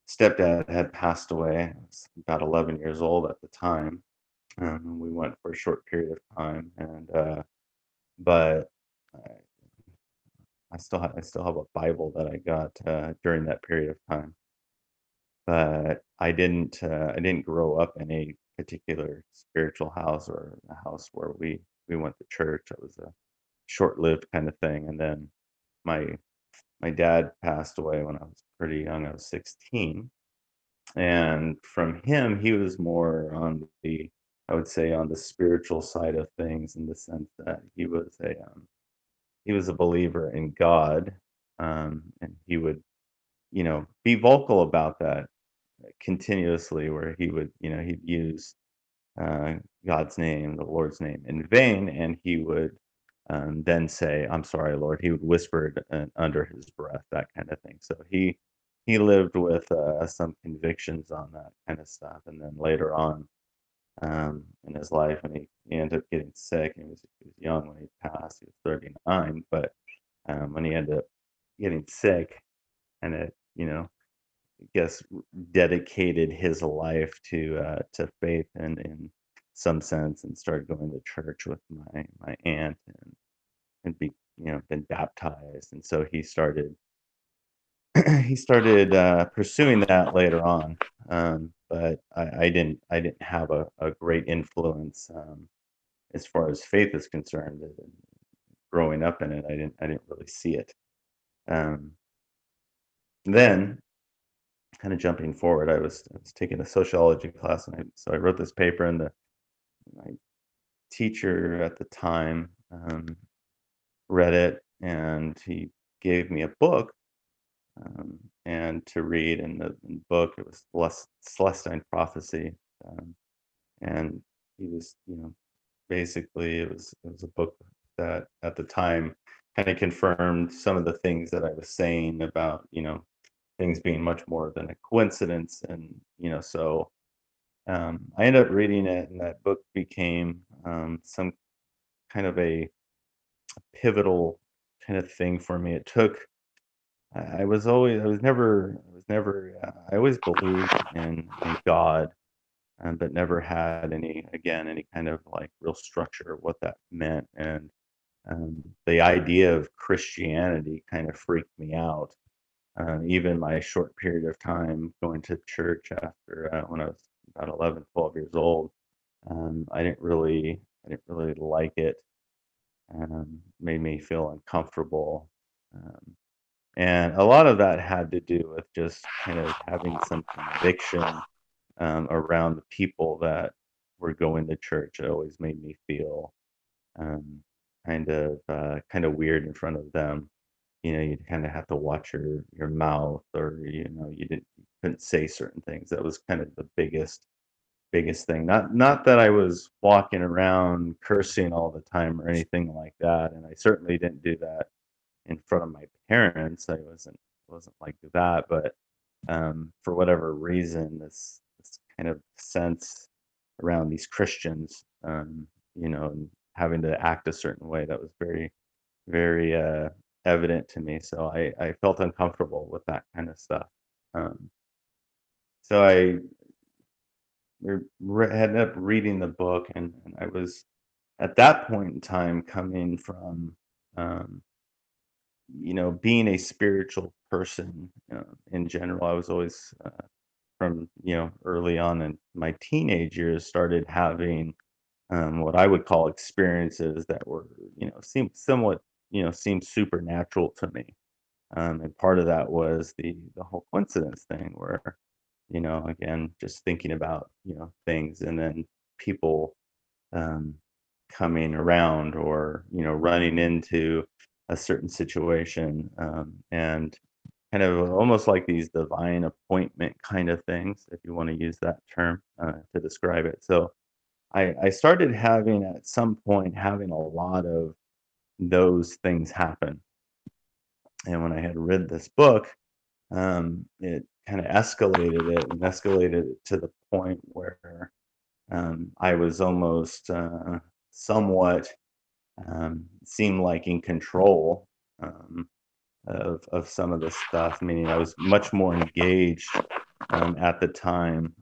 stepdad had passed away. I was about 11 years old at the time. We went for a short period of time, and but I, I still have a Bible that I got during that period of time. But I didn't grow up in a particular spiritual house or a house where we went to church. It was a short-lived kind of thing. And then my my dad passed away when I was pretty young. I was 16. And from him, he was more on I would say, on the spiritual side of things, in the sense that he was a believer in God, and he would, be vocal about that continuously, where he'd use uh, God's name, the Lord's name, in vain, and he would then say, "I'm sorry, Lord." He would whisper it under his breath, that kind of thing. So he lived with some convictions on that kind of stuff, and then later on in his life, and he ended up getting sick. He was young when he passed. He was 39, but when he ended up getting sick, and it, I guess, dedicated his life to faith, and in some sense, and started going to church with my aunt, and been baptized, and so he started pursuing that later on. But I didn't have a great influence as far as faith is concerned. Growing up in it, I didn't really see it. Um, then, kind of jumping forward, I was taking a sociology class, and so I wrote this paper, and my teacher at the time read it, and he gave me a book, and to read. In the book, it was Celestine Prophecy, um, and he was, basically, it was a book that at the time kind of confirmed some of the things that I was saying about, things being much more than a coincidence. And so I ended up reading it, and that book became some kind of a pivotal kind of thing for me. It took I was always I always believed in God, but never had any kind of like real structure of what that meant. And the idea of Christianity kind of freaked me out. Even my short period of time going to church after when I was about 11, 12 years old, I didn't really like it. Made me feel uncomfortable. Um, and a lot of that had to do with just kind of having some conviction around the people that were going to church. It always made me feel um, kind of weird in front of them. You kind of have to watch your mouth, or you couldn't say certain things. That was kind of the biggest thing. Not that I was walking around cursing all the time or anything like that, and I certainly didn't do that in front of my parents. I wasn't like that, but for whatever reason, this kind of sense around these Christians, and having to act a certain way, that was very, very evident to me. So I felt uncomfortable with that kind of stuff. So ended up reading the book, and I was at that point in time coming from, um, being a spiritual person in general. I was always from early on in my teenage years started having what I would call experiences that were seemed somewhat seemed supernatural to me. And part of that was the whole coincidence thing where, again, just thinking about, things and then people um, coming around or, running into a certain situation and kind of almost like these divine appointment kind of things, if you want to use that term to describe it. So I started having at some point having a lot of those things happen. And when I had read this book, it kind of escalated it and escalated it to the point where I was almost somewhat seemed like in control of some of the stuff, meaning I was much more engaged at the time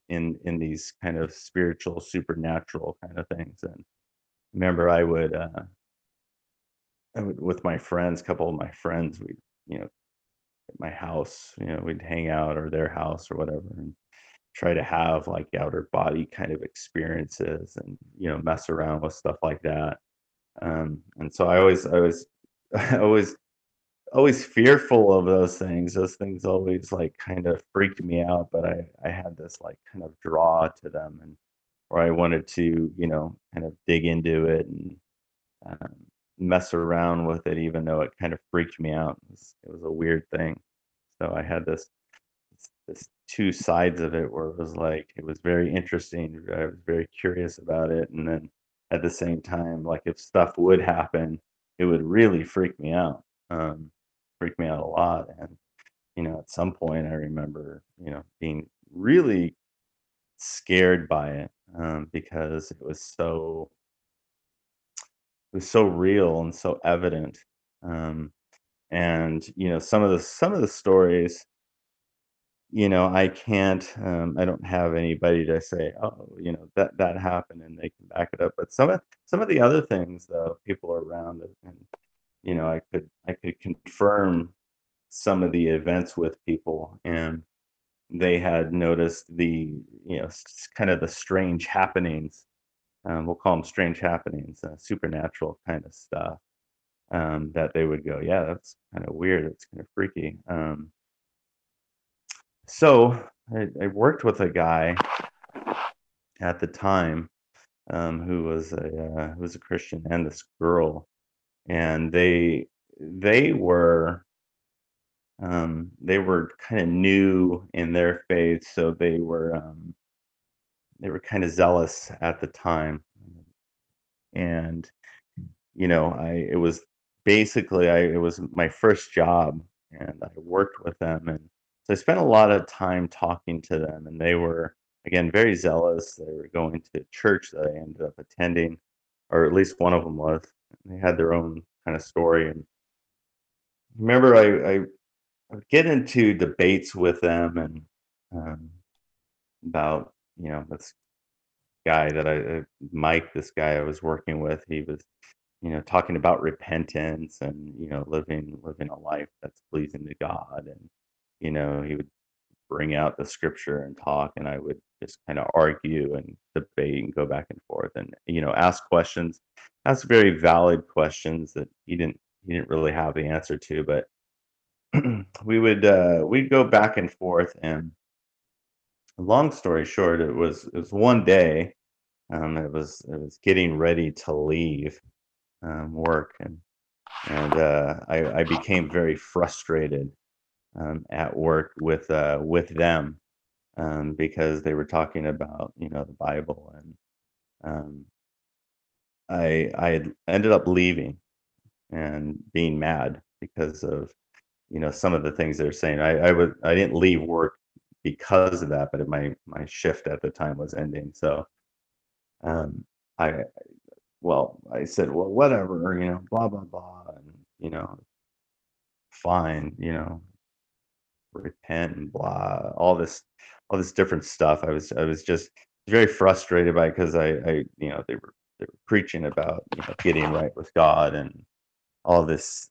in these kind of spiritual, supernatural kind of things. And remember, I would with my friends, a couple of my friends, we you know at my house, we'd hang out or their house or whatever, and try to have like outer body kind of experiences and mess around with stuff like that. And so I was always always fearful of those things. Those things always like kind of freaked me out, but I had this like kind of draw to them, and or I wanted to kind of dig into it and um, mess around with it, even though it kind of freaked me out. It was a weird thing. So I had this two sides of it where it was like it was very interesting. I was very curious about it, and then at the same time, like if stuff would happen, it would really freak me out a lot. And at some point, I remember being really scared by it because it was so real and so evident. Um, and some of the stories, I can't, I don't have anybody to say, "Oh, that happened," and they can back it up. But some of the other things, though, people are around it, and I could confirm some of the events with people, and they had noticed kind of the strange happenings. We'll call them strange happenings, supernatural kind of stuff. That they would go, yeah, that's kind of weird. It's kind of freaky. So I worked with a guy at the time who was a Christian, and this girl, and they were kind of new in their faith, so they were kind of zealous at the time, and I it was basically it was my first job, and I worked with them, and so I spent a lot of time talking to them, and they were again very zealous. They were going to church that I ended up attending, or at least one of them was. They had their own kind of story, and remember I would get into debates with them and um, about this guy that Mike, this guy I was working with. He was talking about repentance and living a life that's pleasing to God, and he would bring out the scripture and talk, and I would just kind of argue and debate and go back and forth and ask questions, ask very valid questions that he didn't really have the answer to, but we'd go back and forth. And long story short, it was one day. It was getting ready to leave work, and I became very frustrated at work with them because they were talking about the Bible, and um, I had ended up leaving and being mad because of some of the things they're saying. I didn't leave work because of that, but my shift at the time was ending. So um, I I said, well, whatever, blah blah blah, and fine, repent and blah, all this all this different stuff. I was just very frustrated by it because they were preaching about getting right with God and all this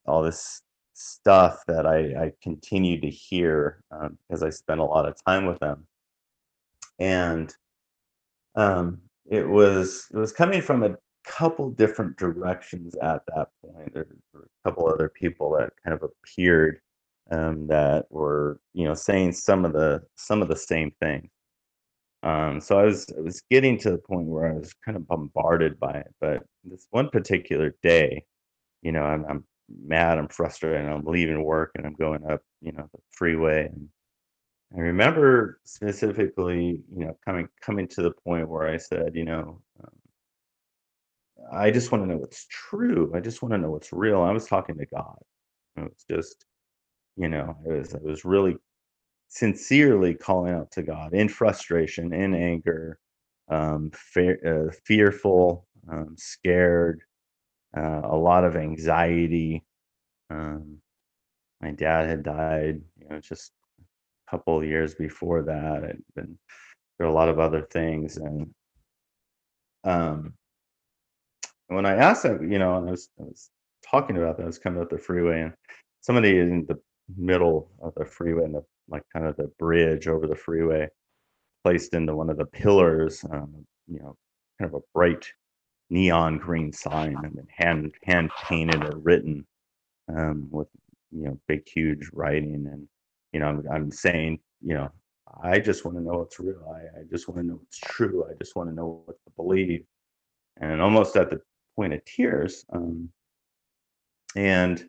stuff that I continued to hear because I spent a lot of time with them, and it was coming from a couple different directions at that point. There were a couple other people that kind of appeared that were saying some of the same thing. So I was getting to the point where I was kind of bombarded by it. But this one particular day, I'm mad, I'm frustrated, and I'm leaving work and I'm going up, the freeway. And I remember specifically, coming to the point where I said, I just want to know what's true. I just want to know what's real. I was talking to God. It was just, I was really sincerely calling out to God in frustration, in anger, fearful, scared, a lot of anxiety. Um, my dad had died, just a couple of years before that. I'd been through a lot of other things, and um, when I asked that, and I was talking about that, I was coming up the freeway, and somebody in the middle of the freeway, and the like, kind of the bridge over the freeway, placed into one of the pillars, kind of a bright neon green sign, and then hand painted or written with big huge writing, and I'm saying, I just want to know what's real. I just want to know what's true. I just want to know what to believe, and almost at the point of tears. And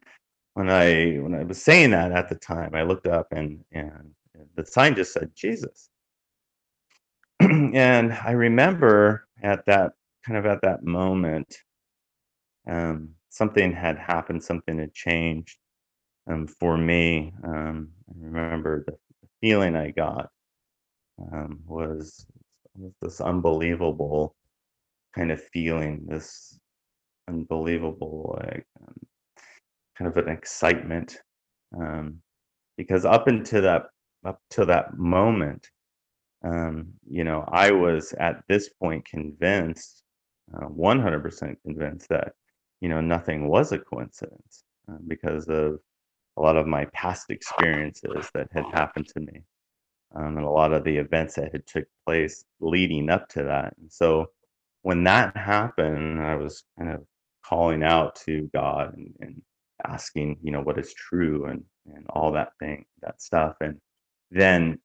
when I was saying that at the time, I looked up, and the sign just said Jesus. And I remember at that moment, something had happened, something had changed for me. I remember the feeling I got was this unbelievable kind of feeling, this unbelievable, like, kind of an excitement, um, because up to that moment, I was at this point convinced, 100% convinced that, nothing was a coincidence, because of a lot of my past experiences that had happened to me, and a lot of the events that had took place leading up to that. And so when that happened, I was kind of calling out to God, and asking, what is true, and all that stuff. And then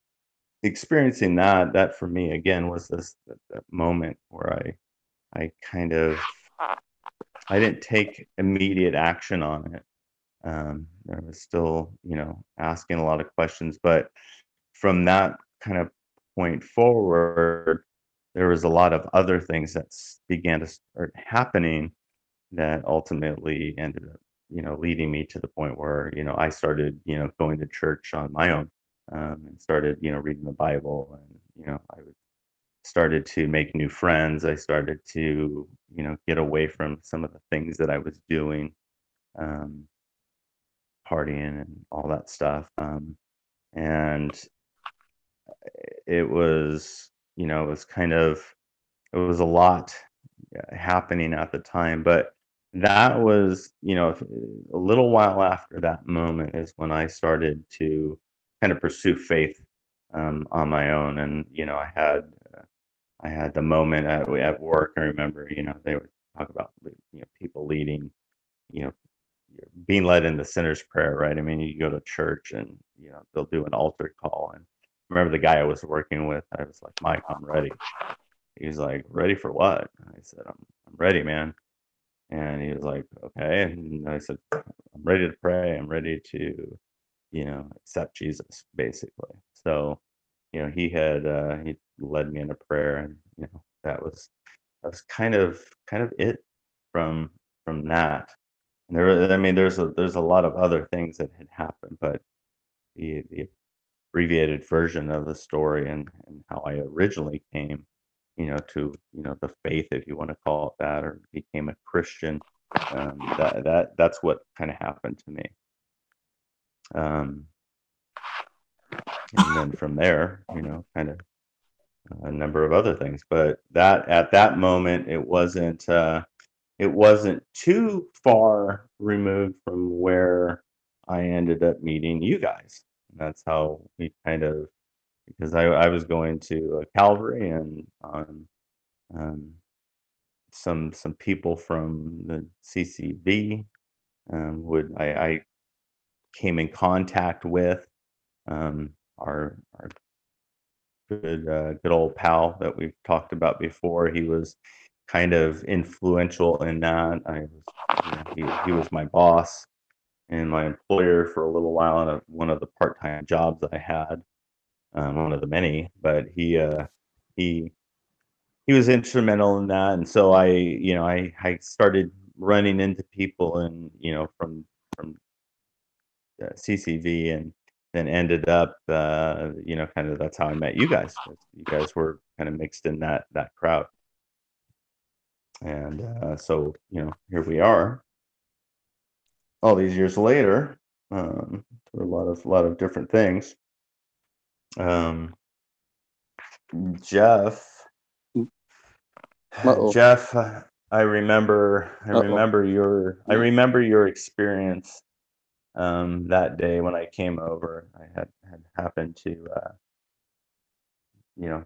experiencing that for me again was that moment where I kind of I didn't take immediate action on it. I was still, asking a lot of questions, but from that kind of point forward, there was a lot of other things that began to start happening that ultimately ended up, leading me to the point where, I started, going to church on my own, and started, reading the Bible, and, I started to make new friends. I started to, get away from some of the things that I was doing, um, partying and all that stuff. And it was, it was kind of, it was a lot happening at the time, but that was, a little while after that moment is when I started to kind of pursue faith on my own. And I had the moment at work. I remember, they would talk about, people leading, you know being led in the sinner's prayer, right? I mean, you go to church, and they'll do an altar call. And I remember the guy I was working with, I was like, Mike, I'm ready. He's like, ready for what? And I said, I'm ready, man. And he was like, okay. And I said, I'm ready to pray. I'm ready to, accept Jesus, basically. So, he led me into prayer, and that was kind of it from that. And I mean, there's a lot of other things that had happened, but the abbreviated version of the story, and how I originally came, to the faith, if you want to call it that, or became a Christian. That's what kind of happened to me. Um, and then from there, kind of a number of other things. But that at that moment, it wasn't too far removed from where I ended up meeting you guys. And that's how we kind of, because I was going to Calvary, and um, some people from the CCV I came in contact with, our good old pal that we've talked about before. He was kind of influential in that. He was my boss and my employer for a little while in one of the part-time jobs that I had, one of the many. But he he was instrumental in that, and so I started running into people, and from CCV, and then ended up, kind of that's how I met you guys. You guys were kind of mixed in that crowd, and so here we are, all these years later, through a lot of different things. Um, Jeff, Uh-oh. Jeff, I remember Uh-oh. I remember your experience that day when I came over. I had happened to you know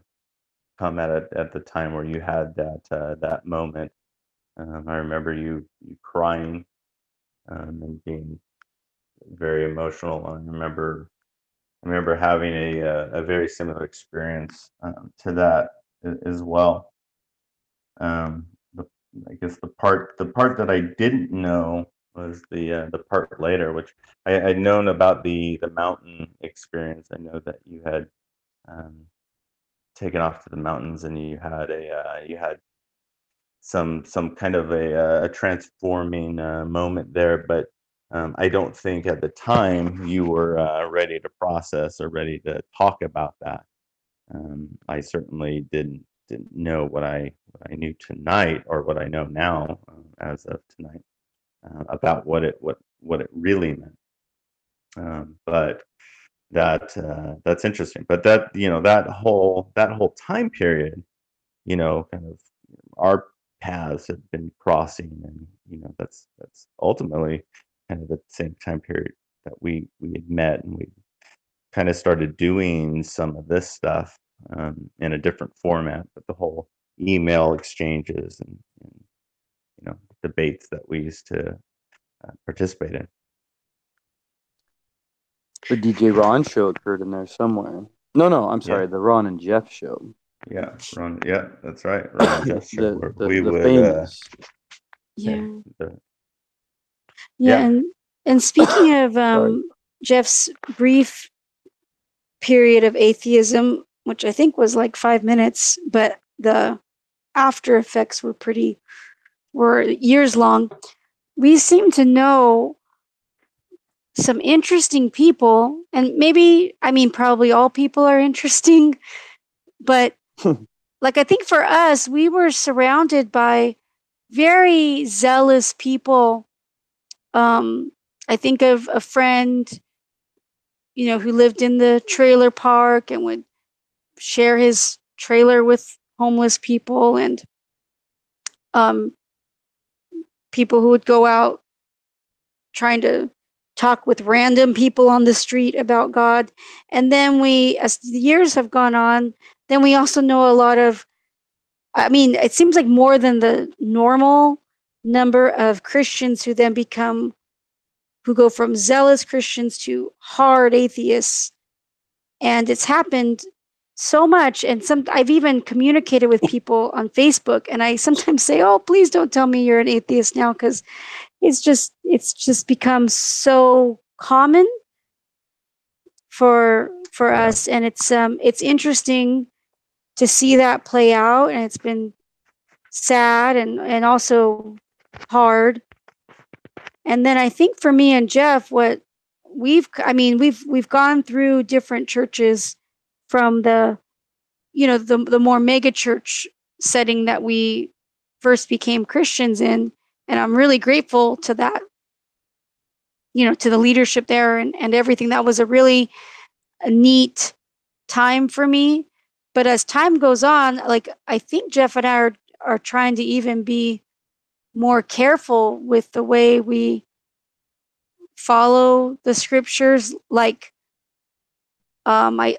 come at the time where you had that moment. I remember you crying, and being very emotional. I remember having a very similar experience to that as well. Um, the, I guess the part that I didn't know was the part later, which I'd known about the mountain experience. I know that you had um, taken off to the mountains, and you had some kind of a transforming moment there, but I don't think at the time you were ready to process or ready to talk about that. I certainly didn't know what I knew tonight, or what I know now, as of tonight, about what it really meant. But that's interesting. But that whole time period, kind of our paths have been crossing, and that's ultimately kind of the same time period that we had met, and we kind of started doing some of this stuff in a different format, but the whole email exchanges, and debates that we used to participate in. The DJ Ron show occurred in there somewhere. No, I'm sorry. Yeah. The Ron and Jeff show. Yeah, Ron. Yeah, that's right. Ron and Jeff show, where we the would famous. Yeah. the, Yeah, yeah. and speaking of Sorry. Jeff's brief period of atheism, which I think was like 5 minutes, but the after effects were years long. We seem to know some interesting people, and maybe, I mean, probably all people are interesting, but like, I think for us, we were surrounded by very zealous people. I think of a friend, who lived in the trailer park and would share his trailer with homeless people, and um, people who would go out trying to talk with random people on the street about God. And then as the years have gone on, then we also know a lot of, I mean, it seems like more than the normal number of Christians who go from zealous Christians to hard atheists. And it's happened so much. And I've even communicated with people on Facebook, and I sometimes say, "Oh, please don't tell me you're an atheist now," because it's just become so common for Yeah. us, and it's interesting to see that play out, and it's been sad and also hard. And then I think for me and Jeff, what we've gone through different churches, from the more mega church setting that we first became Christians in, and I'm really grateful to that, to the leadership there, and everything. That was a really a neat time for me. But as time goes on, like I think Jeff and I are trying to even be more careful with the way we follow the scriptures. Like I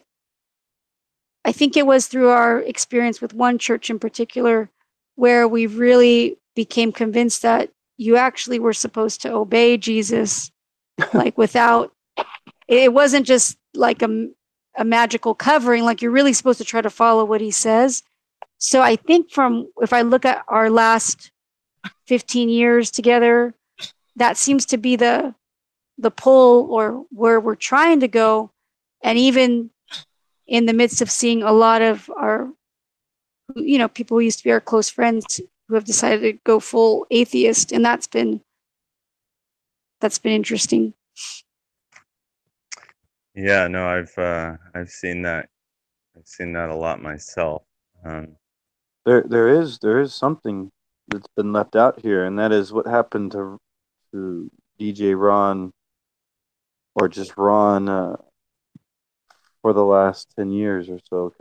think it was through our experience with one church in particular where we really became convinced that you actually were supposed to obey Jesus, like without, it wasn't just like a magical covering, like you're really supposed to try to follow what he says. So I think if I look at our last 15 years together, that seems to be the pull or where we're trying to go. And even in the midst of seeing a lot of our, people who used to be our close friends who have decided to go full atheist, and that's been interesting. Yeah, no, I've seen that. I've seen that a lot myself. There is something that's been left out here, and that is what happened to DJ Ron, or just Ron, for the last 10 years or so.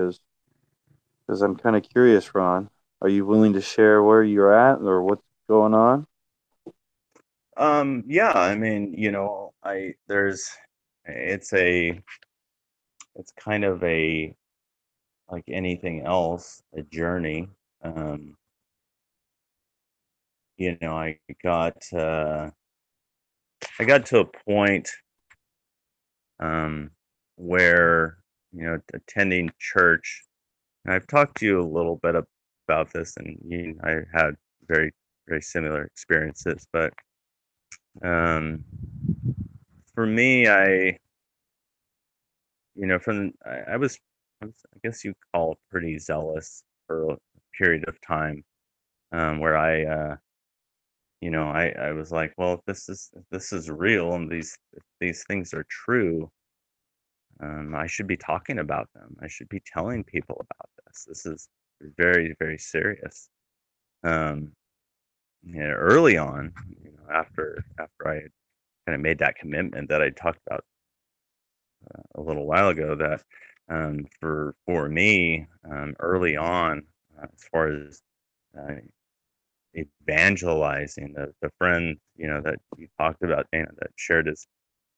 Because I'm kind of curious, Ron. Are you willing to share where you're at or what's going on? Yeah, I mean, it's kind of a, like anything else, a journey. I got to a point where, attending church, and I've talked to you a little bit about this, and I had very, very similar experiences, but for me, I was, I guess you call it pretty zealous for a period of time, where I was like, well, if this is real and these things are true, I should be talking about them. I should be telling people about this. This is very, very serious. Um, Early on, after I kind of made that commitment that I talked about a little while ago, that for me, early on, as far as uh, evangelizing, the friend that you talked about, Dana, that shared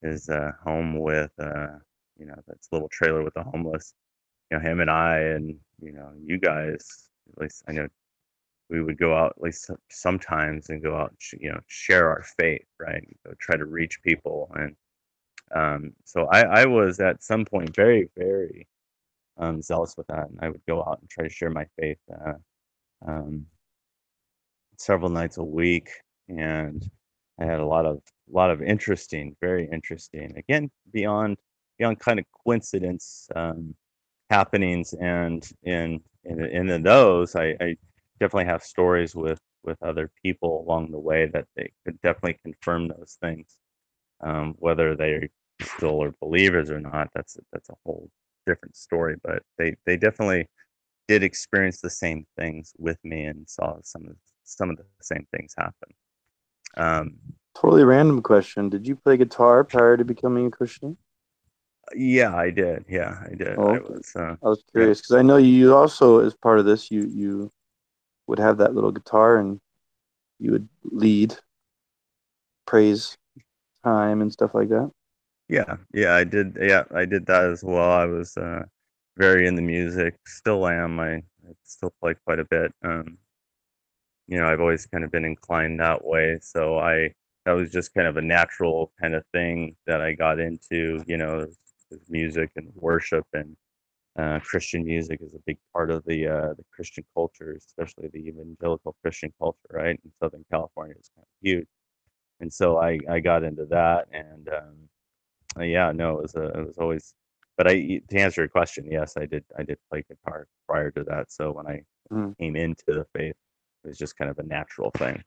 his home with that's little trailer with the homeless. Him and I, and you guys, at least I know, we would go out at least sometimes and go out and share our faith, right? Try to reach people. And so I was at some point very, very zealous with that, and I would go out and try to share my faith um, several nights a week. And I had a lot of interesting, very interesting, again, beyond kind of coincidence, happenings. And in those, I definitely have stories with other people along the way that they could definitely confirm those things. Whether they still are believers or not, that's a whole different story. But they definitely did experience the same things with me and saw some of the same things happen. Totally random question. Did you play guitar prior to becoming a Christian? Yeah, I did. Yeah, I did. Oh, I was Yeah. curious because I know you also, as part of this, you would have that little guitar and you would lead praise time and stuff like that. Yeah, I did. Yeah, I did that as well. I was very into music. Still am. I still play quite a bit. I've always kind of been inclined that way. So that was just kind of a natural kind of thing that I got into. Music and worship, and Christian music is a big part of the Christian culture, especially the evangelical Christian culture, right? In Southern California, it's kind of huge. And so I got into that, and yeah, no, it was always. But to answer your question, yes, I did play guitar prior to that. So when I came into the faith, it was just kind of a natural thing.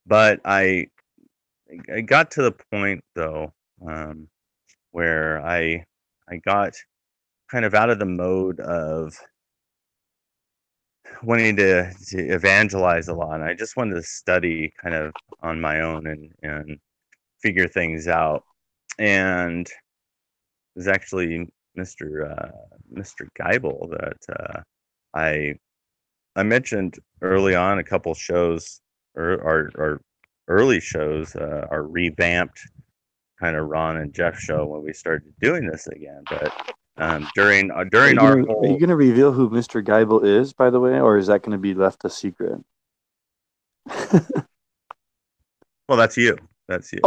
But I got to the point though, where I got kind of out of the mode of wanting to evangelize a lot. And I just wanted to study kind of on my own and figure things out. And was actually Mr. Geibel that I I mentioned early on a couple shows, or our early shows, our revamped kind of Ron and Jeff show when we started doing this again. But during our Are you whole, gonna reveal who Mr. Geibel is, by the way, or is that gonna be left a secret? well, that's you. That's you.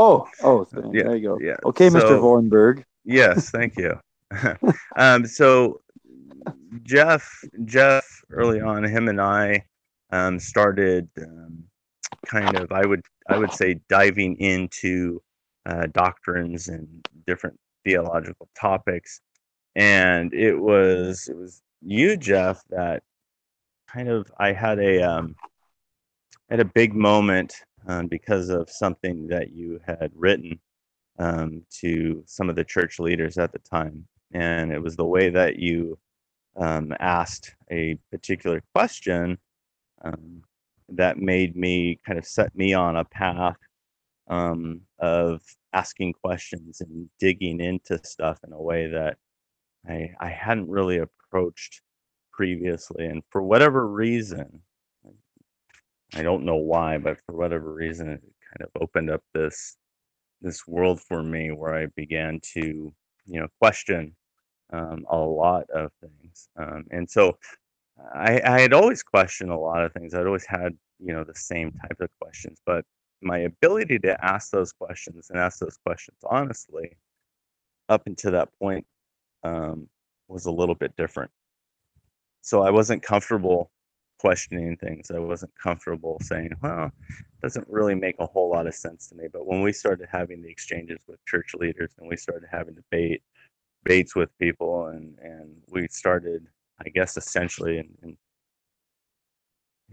Yeah, There you go. yeah. Okay, Mr. So Vorenberg. yes, thank you. So Jeff, early on, him and I started kind of, I would say, diving into doctrines and different theological topics, and it was you, Jeff, that kind of I had a big moment because of something that you had written to some of the church leaders at the time. And it was the way that you asked a particular question um, that made me kind of set me on a path of asking questions and digging into stuff in a way that I hadn't really approached previously. And for whatever reason, I don't know why, but for whatever reason, it kind of opened up this world for me where I began to, question a lot of things. And so I had always questioned a lot of things. I'd always had, the same type of questions, but my ability to ask those questions and ask those questions honestly up until that point was a little bit different. So I wasn't comfortable questioning things. I wasn't comfortable saying, well, it doesn't really make a whole lot of sense to me. But when we started having the exchanges with church leaders and we started having debates with people, and we started, I guess, essentially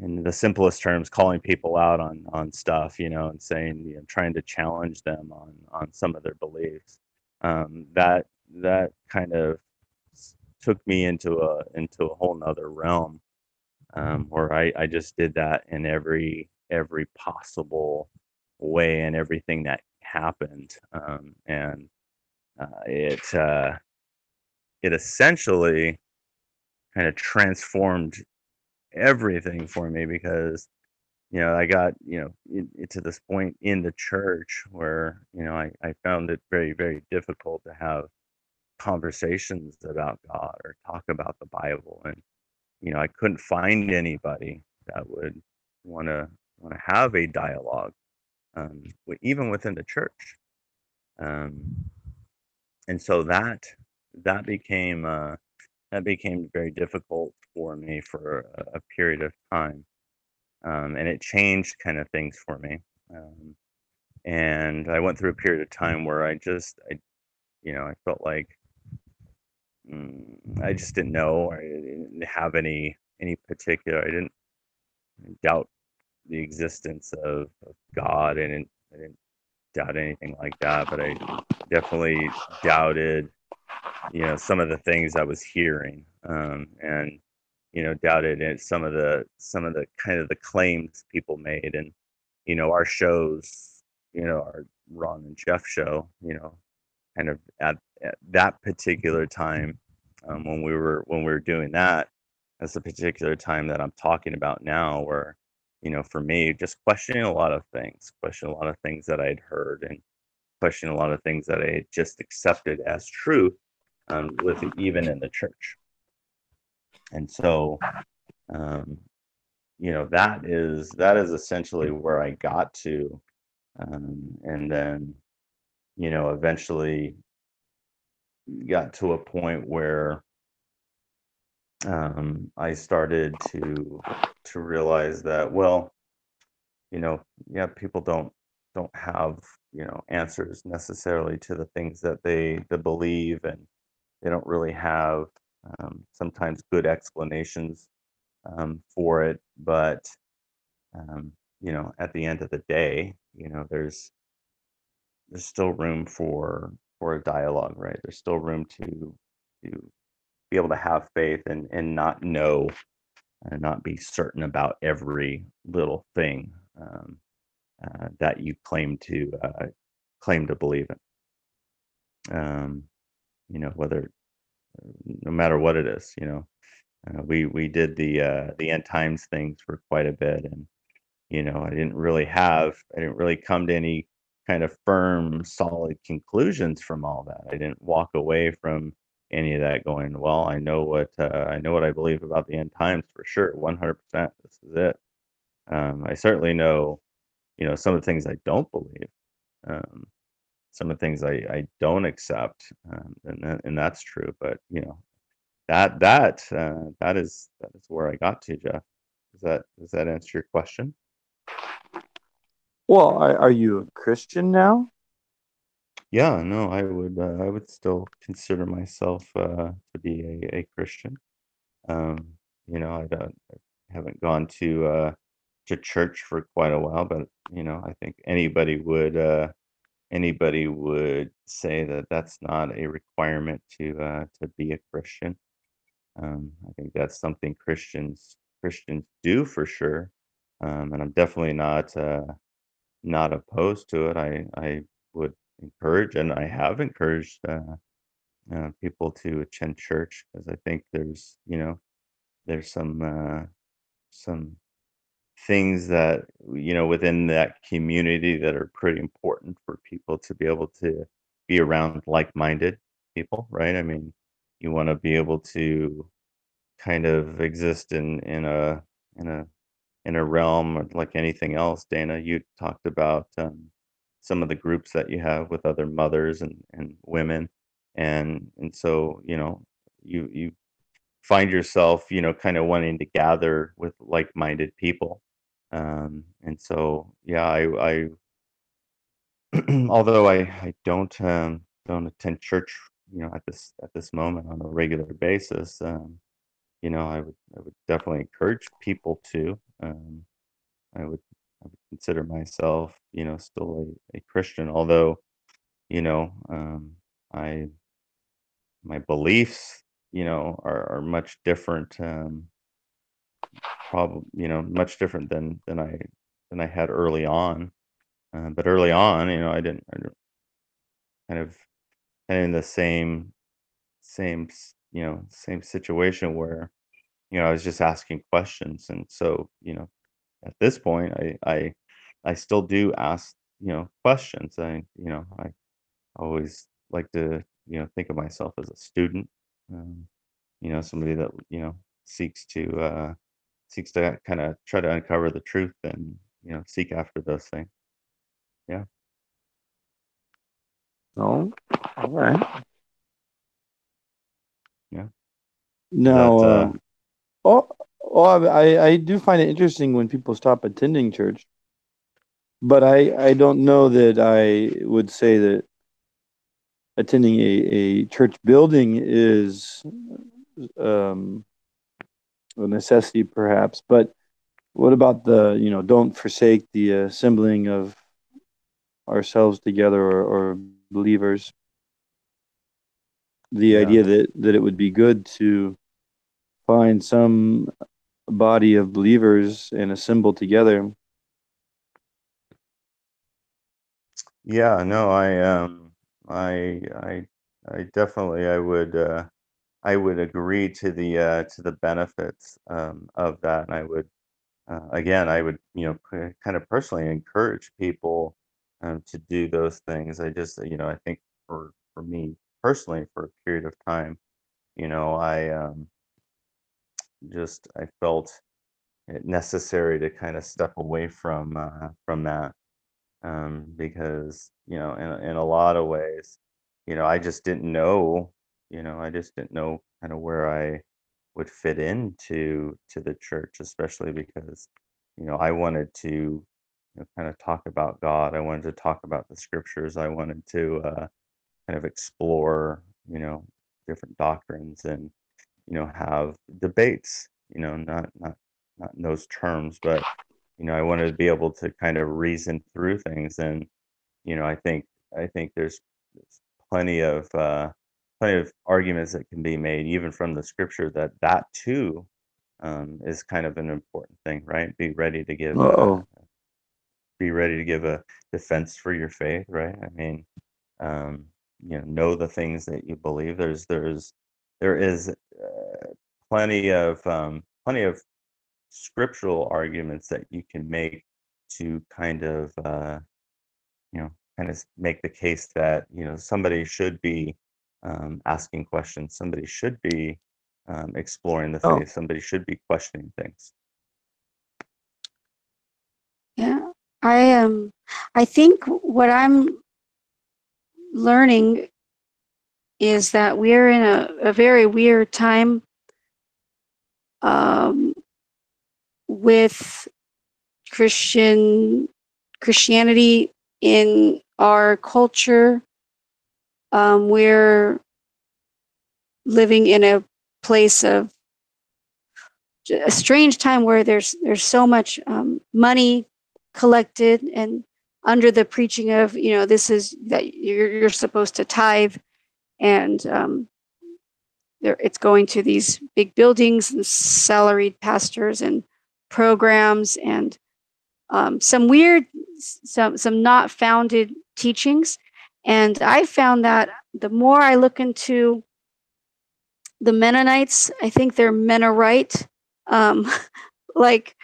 in the simplest terms, calling people out on stuff, and saying, trying to challenge them on some of their beliefs. That kind of took me into a whole nother realm where I just did that in every possible way and everything that happened, and it essentially kind of transformed everything for me because I got to this point in the church where I found it very, very difficult to have conversations about God or talk about the Bible, and I couldn't find anybody that would want to have a dialogue, even within the church. Um, and so that became that became very difficult for me for a period of time, and it changed kind of things for me. Um, and I went through a period of time where I felt like I just didn't know. I didn't have any particular. I didn't doubt the existence of God, and I didn't doubt anything like that. But I definitely doubted, some of the things I was hearing, and doubted it, some of the kind of the claims people made, and our shows, our Ron and Jeff show, kind of at that particular time when we were doing that. That's the particular time that I'm talking about now, where for me, just questioning a lot of things, questioning a lot of things that I'd heard, and questioning a lot of things that I had just accepted as truth, with even in the church. And so, um, that is essentially where I got to, and then eventually got to a point where I started to realize that, well, yeah, people don't have answers necessarily to the things that they believe, and they don't really have sometimes good explanations for it. But at the end of the day, there's still room for a dialogue, right? There's still room to be able to have faith and not know and not be certain about every little thing that you claim to believe in. whether no matter what it is, we did the end times things for quite a bit, and I didn't really come to any kind of firm, solid conclusions from all that. I didn't walk away from any of that going, well, I know what I believe about the end times for sure, 100%. This is it. I certainly know, some of the things I don't believe, um, some of the things I don't accept, and that's true. But that is where I got to, Jeff. Does that answer your question? Well, are you a Christian now? Yeah, no, I would still consider myself to be a Christian. Um, I haven't gone to church for quite a while, but I think anybody would say that that's not a requirement to be a Christian. I think that's something Christians do for sure, and I'm definitely not opposed to it. I would encourage, and I have encouraged people to attend church because I think there's some things that within that community that are pretty important for people to be able to be around like-minded people, right? I mean, you want to be able to kind of exist in a in a realm like anything else. Dana, you talked about some of the groups that you have with other mothers and women, and so you find yourself kind of wanting to gather with like-minded people, and so yeah, I although I don't attend church at this moment on a regular basis. I would definitely encourage people to. I would I would consider myself, still a Christian, although, I my beliefs, are much different, much different than I had early on. But early on, I didn't kind of in the same situation where, I was just asking questions, and so, at this point, I still do ask, questions. I always like to, think of myself as a student, um, somebody that, seeks to kind of try to uncover the truth and, seek after those things. Yeah. No. All right. Yeah. Is Now, that, oh, I do find it interesting when people stop attending church, but I don't know that I would say that attending a church building is um, a necessity, perhaps. But what about don't forsake the assembling of ourselves together, or believers? The yeah. idea that it would be good to find some body of believers and assemble together. Yeah, no, I definitely I would agree to the benefits of that, and I would again I would kind of personally encourage people to do those things. I just I think for me personally for a period of time, I felt it necessary to kind of step away from that, because in a lot of ways, I just didn't know kind of where I would fit into the church, especially because I wanted to kind of talk about God. I wanted to talk about the scriptures. I wanted to kind of explore different doctrines and have debates. Not in those terms, but I wanted to be able to kind of reason through things, and I think there's plenty of arguments that can be made, even from the scripture, that too is kind of an important thing, right? Oh, Be ready to give a defense for your faith, right? I mean, um, the things that you believe. There is plenty of scriptural arguments that you can make to kind of make the case that somebody should be asking questions, somebody should be exploring the Oh, faith, somebody should be questioning things. Yeah. I think what I'm learning is that we're in a very weird time with Christianity in our culture. We're living in a place of a strange time where there's so much money collected and under the preaching of this is that you're supposed to tithe, and it's going to these big buildings and salaried pastors and programs and some weird, some not founded teachings. And I found that the more I look into the Mennonites, I think they're Mennorite. Like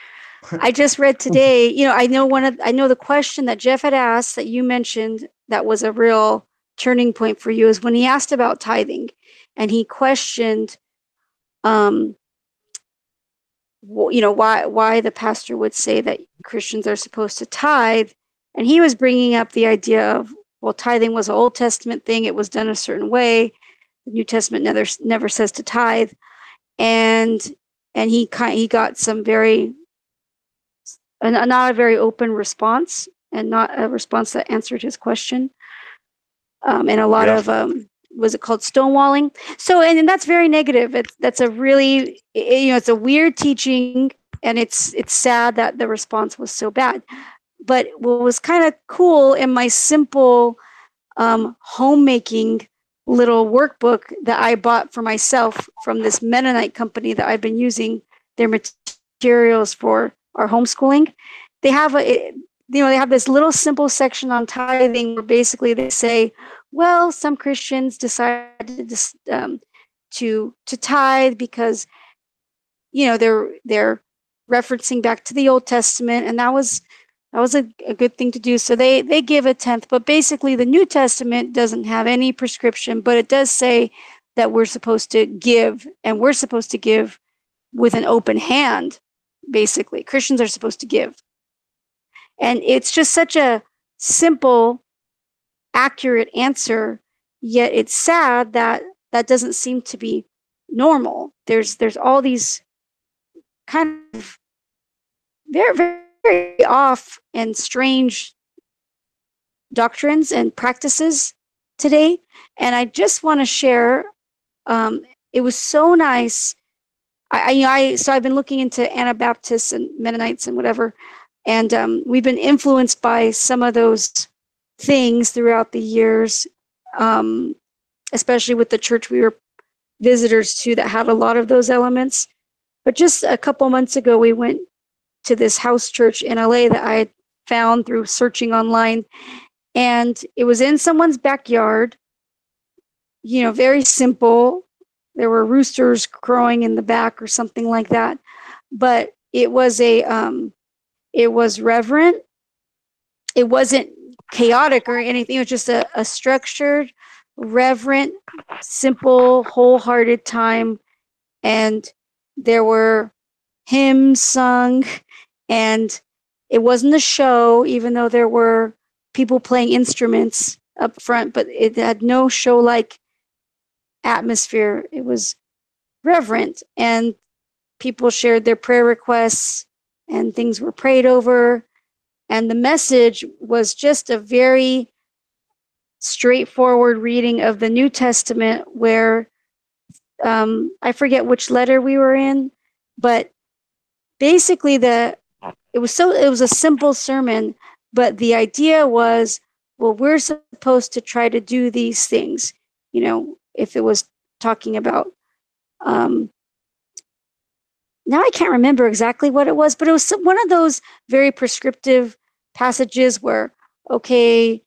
I just read today, I know the question that Jeff had asked that you mentioned that was a real turning point for you is when he asked about tithing, and he questioned, why the pastor would say that Christians are supposed to tithe, and he was bringing up the idea of, well, tithing was an Old Testament thing; it was done a certain way. The New Testament never says to tithe, and he got some not a very open response, and not a response that answered his question, and a lot of was it called stonewalling? So, and that's very negative. That's a really, it's a weird teaching, and it's sad that the response was so bad. But what was kind of cool in my simple homemaking little workbook that I bought for myself from this Mennonite company that I've been using their materials for our homeschooling, they have they have this little simple section on tithing where basically they say, well, some Christians decided to tithe because they're referencing back to the Old Testament, and that was a good thing to do. So they give a tenth, but basically the New Testament doesn't have any prescription, but it does say that we're supposed to give, and we're supposed to give with an open hand. Basically, Christians are supposed to give. And it's just such a simple, accurate answer, yet it's sad that that doesn't seem to be normal. There's all these kind of very, very off and strange doctrines and practices today. And I just want to share, it was so nice. So I've been looking into Anabaptists and Mennonites and whatever, and we've been influenced by some of those things throughout the years, especially with the church we were visitors to that had a lot of those elements. But just a couple months ago, we went to this house church in LA that I had found through searching online, and it was in someone's backyard, very simple. There were roosters crowing in the back or something like that, but it was it was reverent. It wasn't chaotic or anything. It was just a structured, reverent, simple, wholehearted time. And there were hymns sung, and it wasn't a show, even though there were people playing instruments up front, but it had no show-like atmosphere. It was reverent, and people shared their prayer requests, and things were prayed over. And the message was just a very straightforward reading of the New Testament, where I forget which letter we were in, but basically it was a simple sermon, but the idea was, well, we're supposed to try to do these things. If it was talking about, now I can't remember exactly what it was, but it was one of those very prescriptive passages where, okay,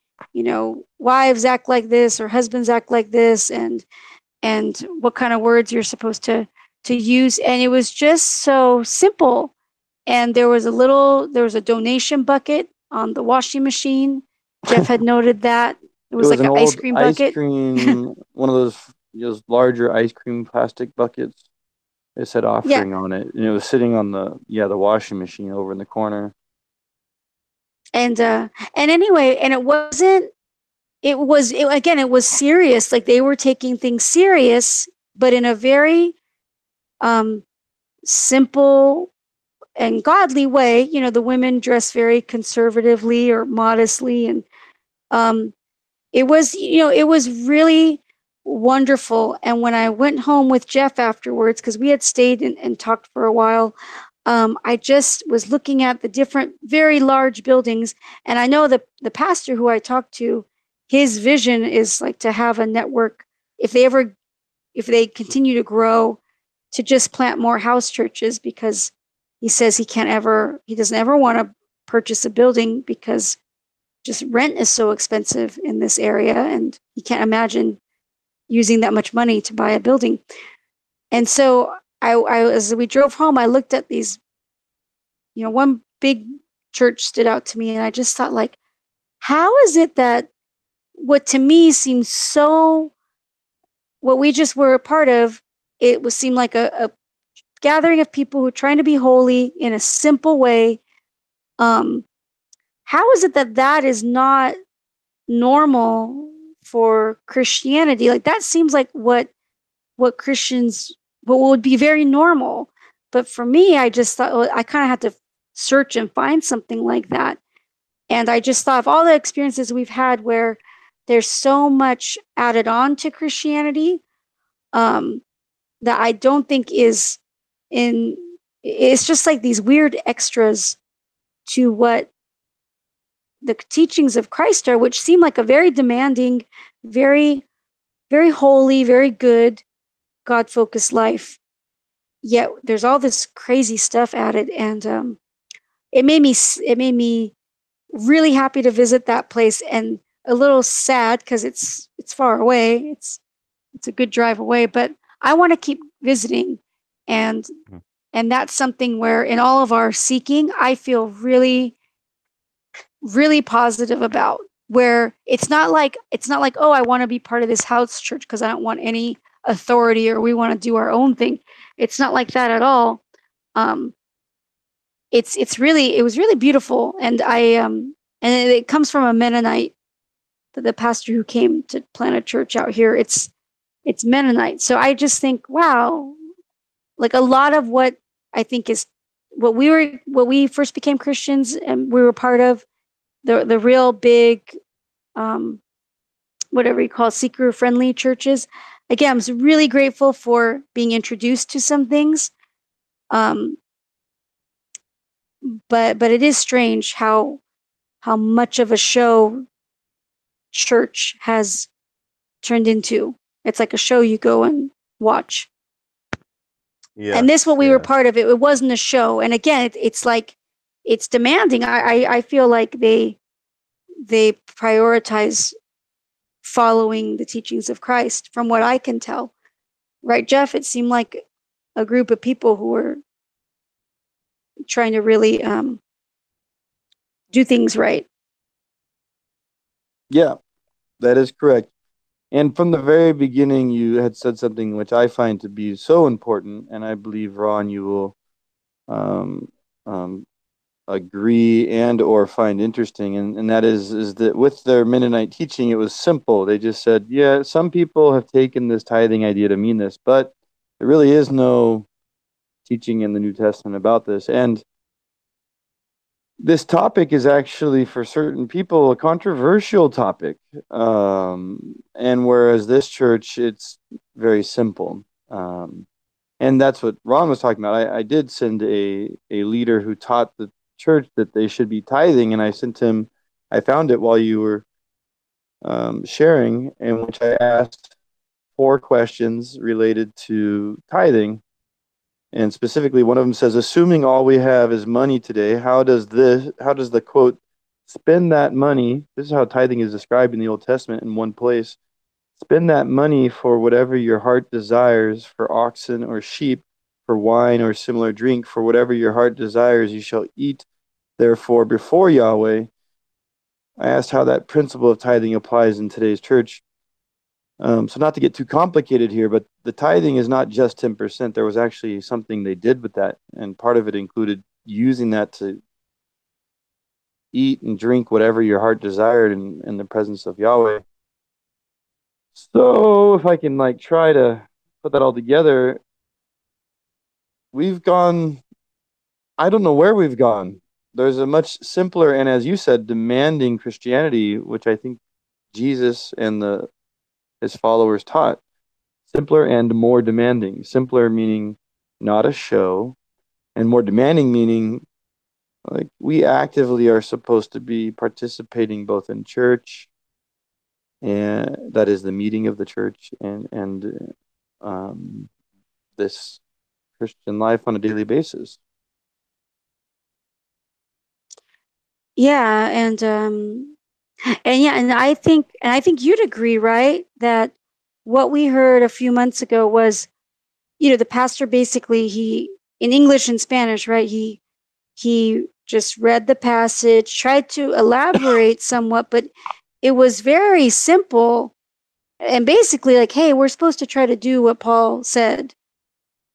wives act like this or husbands act like this, and what kind of words you're supposed to use. And it was just so simple. And there was a donation bucket on the washing machine. Jeff had noted that. It It was was like an an ice old cream ice bucket. cream, one of those larger ice cream plastic buckets. It said Yeah. offering on it, and it was sitting on the washing machine over in the corner. And anyway, and it wasn't, again, it was serious. Like, they were taking things serious, but in a very simple and godly way. The women dress very conservatively or modestly, and it was really wonderful. And when I went home with Jeff afterwards, because we had stayed and talked for a while, I just was looking at the different, very large buildings. And I know the pastor who I talked to, his vision is like to have a network, if they continue to grow, to just plant more house churches, because he says he doesn't ever want to purchase a building, because just rent is so expensive in this area, and he can't imagine using that much money to buy a building. And so as we drove home, I looked at these, one big church stood out to me, and I just thought, like, how is it that what to me seems so, what we just were a part of, seemed like a gathering of people who are trying to be holy in a simple way. How is it that is not normal for Christianity? Like, that seems like what Christians, what would be very normal. But for me, I just thought, well, I kind of had to search and find something like that. And I just thought of all the experiences we've had where there's so much added on to Christianity, that I don't think is it's just like these weird extras to what the teachings of Christ are, which seem like a very demanding, very, very holy, very good, God-focused life. Yet there's all this crazy stuff added, and it made me really happy to visit that place, and a little sad because it's far away. It's a good drive away, but I want to keep visiting, and that's something where in all of our seeking, I feel really, really positive about, where it's not like, oh, I want to be part of this house church because I don't want any authority, or we want to do our own thing. It's not like that at all. It was really beautiful, and and it comes from a Mennonite, the pastor who came to plant a church out here. It's Mennonite. So I just think, wow, like a lot of what I think is what we first became Christians and we were part of, the real big, whatever you call seeker friendly churches. Again, I'm really grateful for being introduced to some things. But it is strange how much of a show church has turned into. It's like a show you go and watch. Yeah. And this, what we were part of, it wasn't a show. And again, it's like, it's demanding. I feel like they prioritize following the teachings of Christ, from what I can tell. Right, Jeff? It seemed like a group of people who were trying to really do things right. Yeah, that is correct. And from the very beginning, you had said something which I find to be so important, and I believe, Ron, you will agree and or find interesting, and that is that with their Mennonite teaching, it was simple. They just said, yeah, some people have taken this tithing idea to mean this, but there really is no teaching in the New Testament about this. And this topic is actually, for certain people, a controversial topic. And whereas this church, it's very simple. And that's what Ron was talking about. I did send a leader who taught the church that they should be tithing, and I found it while you were sharing, in which I asked 4 questions related to tithing. And specifically, one of them says, assuming all we have is money today, how does the quote spend that money. This is how tithing is described in the Old Testament in one place. Spend that money for whatever your heart desires, for oxen or sheep, for wine or similar drink, for whatever your heart desires, you shall eat, therefore, before Yahweh. I asked how that principle of tithing applies in today's church. So not to get too complicated here, but the tithing is not just 10%. There was actually something they did with that, and part of it included using that to eat and drink whatever your heart desired in the presence of Yahweh. So if I can like try to put that all together, we've gone, I don't know where we've gone. There's a much simpler and, as you said, demanding Christianity, which I think Jesus and his followers taught. Simpler and more demanding. Simpler meaning not a show, and more demanding meaning like we actively are supposed to be participating both in church, and that is the meeting of the church, and um, this Christian life on a daily basis. Yeah, and I think you'd agree, right? That what we heard a few months ago was, the pastor basically, he, in English and Spanish, right? He just read the passage, tried to elaborate somewhat, but it was very simple and basically like, hey, we're supposed to try to do what Paul said.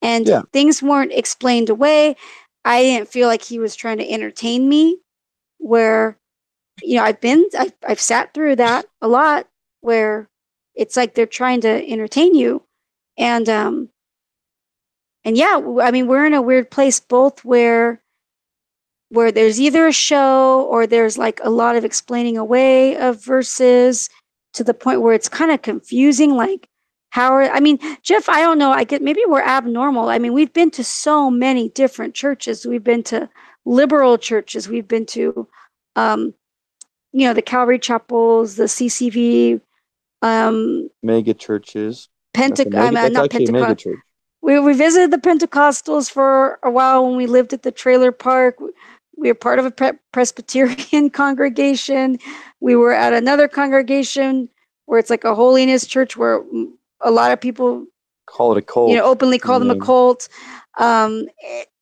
And Yeah. things weren't explained away. I didn't feel like he was trying to entertain me, where I've sat through that a lot, where it's like they're trying to entertain you. And yeah, I mean, we're in a weird place, both where there's either a show or there's like a lot of explaining away of verses, to the point where it's kind of confusing. Like, I mean, Jeff, I don't know. I get, maybe we're abnormal. I mean, we've been to so many different churches. We've been to liberal churches. We've been to, the Calvary chapels, the CCV, Mega churches. That's not actually a mega Pentecost. church. We visited the Pentecostals for a while when we lived at the trailer park. We were part of a Presbyterian congregation. We were at another congregation where it's like a holiness church, where a lot of people call it a cult. Openly call them a cult.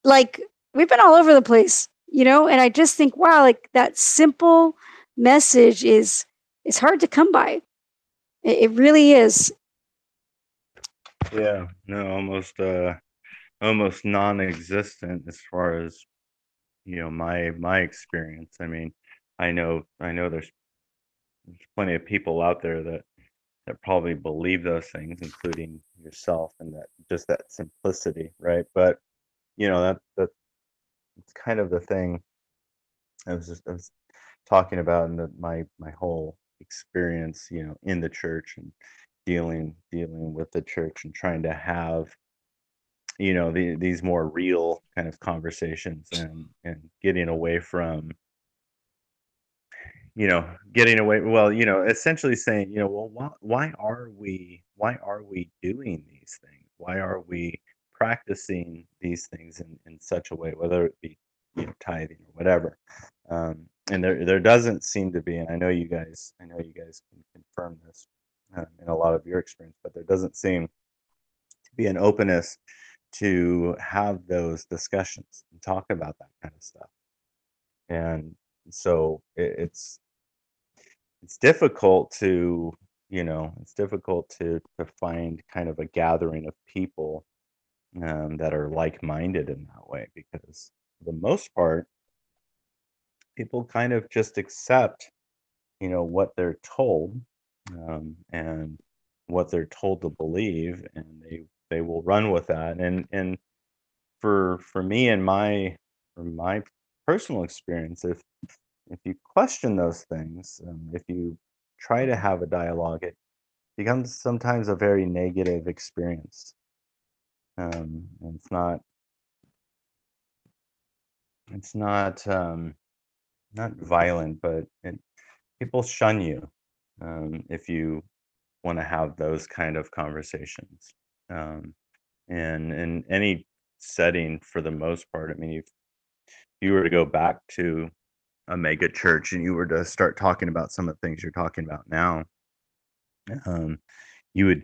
Like, we've been all over the place, and I just think, wow, like that simple message is hard to come by. It really is. Yeah, no, almost non-existent as far as my experience. I mean, I know there's plenty of people out there that probably believe those things, including yourself, and that just that simplicity, right? But that's kind of the thing I was talking about in my whole experience, in the church, and dealing with the church, and trying to have these more real kind of conversations, and getting away from essentially saying, well, why are we doing these things? Why are we practicing these things in such a way, whether it be tithing or whatever? And there doesn't seem to be, and I know you guys can confirm this in a lot of your experience, but there doesn't seem to be an openness to have those discussions and talk about that kind of stuff. And so it's difficult to find kind of a gathering of people that are like-minded in that way, because for the most part, people kind of just accept what they're told, and what they're told to believe, and they will run with that. And for me and from my personal experience, if you question those things, if you try to have a dialogue, it becomes sometimes a very negative experience. And it's not violent, but people shun you if you want to have those kind of conversations. And in any setting, for the most part, I mean, if you were to go back to a mega church and you were to start talking about some of the things you're talking about now, um, you would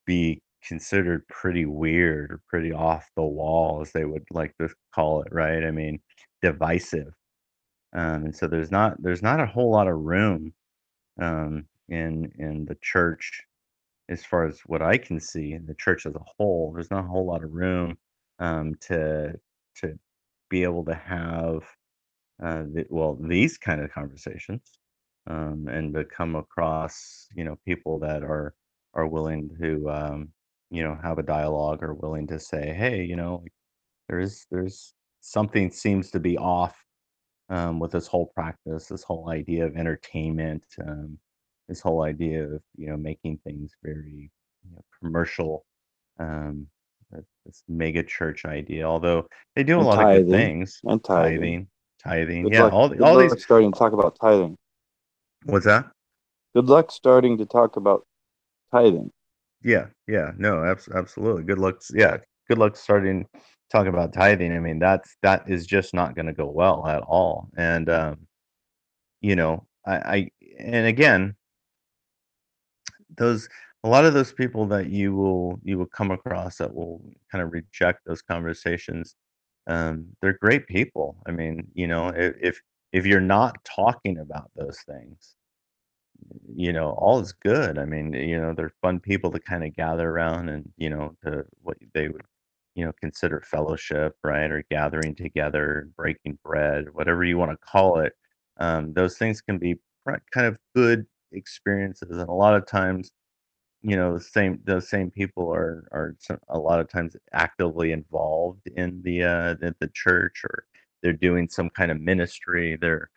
be considered pretty weird or pretty off the wall, as they would like to call it, right? I mean, divisive. And so there's not a whole lot of room in the church, as far as what I can see, in the church as a whole. There's not a whole lot of room to be able to have these kind of conversations, and to come across, people that are willing to, have a dialogue, or willing to say, hey, like, there's something seems to be off, with this whole practice, this whole idea of entertainment, this whole idea of, making things very, commercial, um, this mega church idea. Although they do a And lot of good tithing. things, And tithing. tithing, tithing, Good yeah, luck. all Good all these. luck starting to talk about tithing. What's that? Good luck starting to talk about tithing. Yeah, yeah, no, absolutely. Good luck. Yeah, good luck starting talking about tithing. I mean, that is just not going to go well at all. And I and again, those a lot of those people that you will come across that will kind of reject those conversations, they're great people. I mean, if you're not talking about those things, all is good. I mean, they're fun people to kind of gather around, and, to what they would, consider fellowship, right? Or gathering together, breaking bread, whatever you want to call it. Those things can be kind of good experiences. And a lot of times, those same people a lot of times actively involved in the church, or they're doing some kind of ministry. They're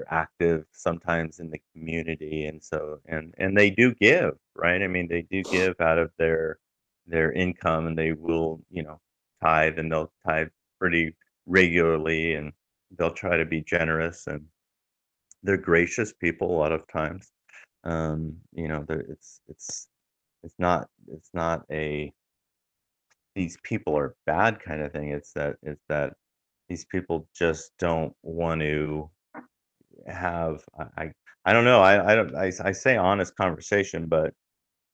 active sometimes in the community, and so and they do give, right? I mean, they do give out of their income, and they will, tithe, and they'll tithe pretty regularly, and they'll try to be generous, and they're gracious people a lot of times. It's not a these people are bad kind of thing. It's that these people just don't want to have, I don't know. I don't I say honest conversation, but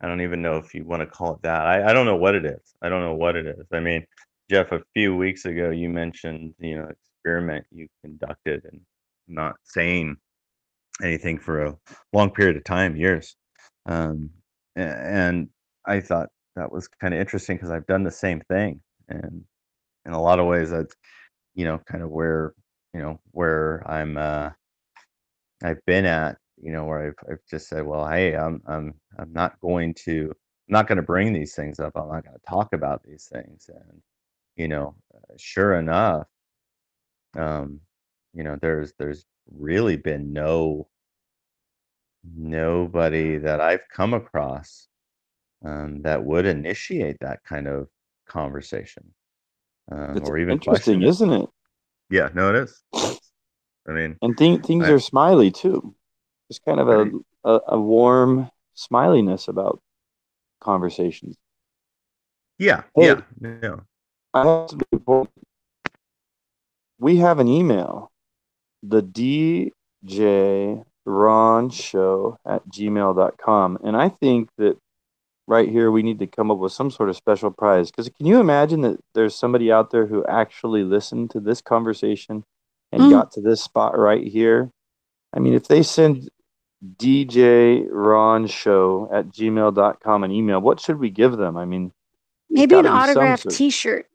I don't even know if you want to call it that. I don't know what it is. I don't know what it is. I mean, Jeff, a few weeks ago you mentioned, experiment you conducted, and not saying anything for a long period of time, years. Um, and I thought that was kind of interesting, because I've done the same thing, and in a lot of ways, that's, kind of where I've been at, where I've just said, well, hey, I'm not going to bring these things up. I'm not going to talk about these things. And, sure enough, um, there's really been nobody that I've come across, that would initiate that kind of conversation, It's or even interesting, question it. isn't it? Yeah, no, it is. It is. I mean, And things I, are smiley too. There's kind of I a warm smiliness about conversations. yeah, Hey, yeah, no, I have to be important. We have an email, the DJ Ron Show at gmail.com. And I think that right here we need to come up with some sort of special prize. Because can you imagine that there's somebody out there who actually listened to this conversation and got to this spot right here? I mean, if they send DJ Ron Show at gmail.com an email, what should we give them? I mean, there's Maybe got an to be some autographed sort T-shirt.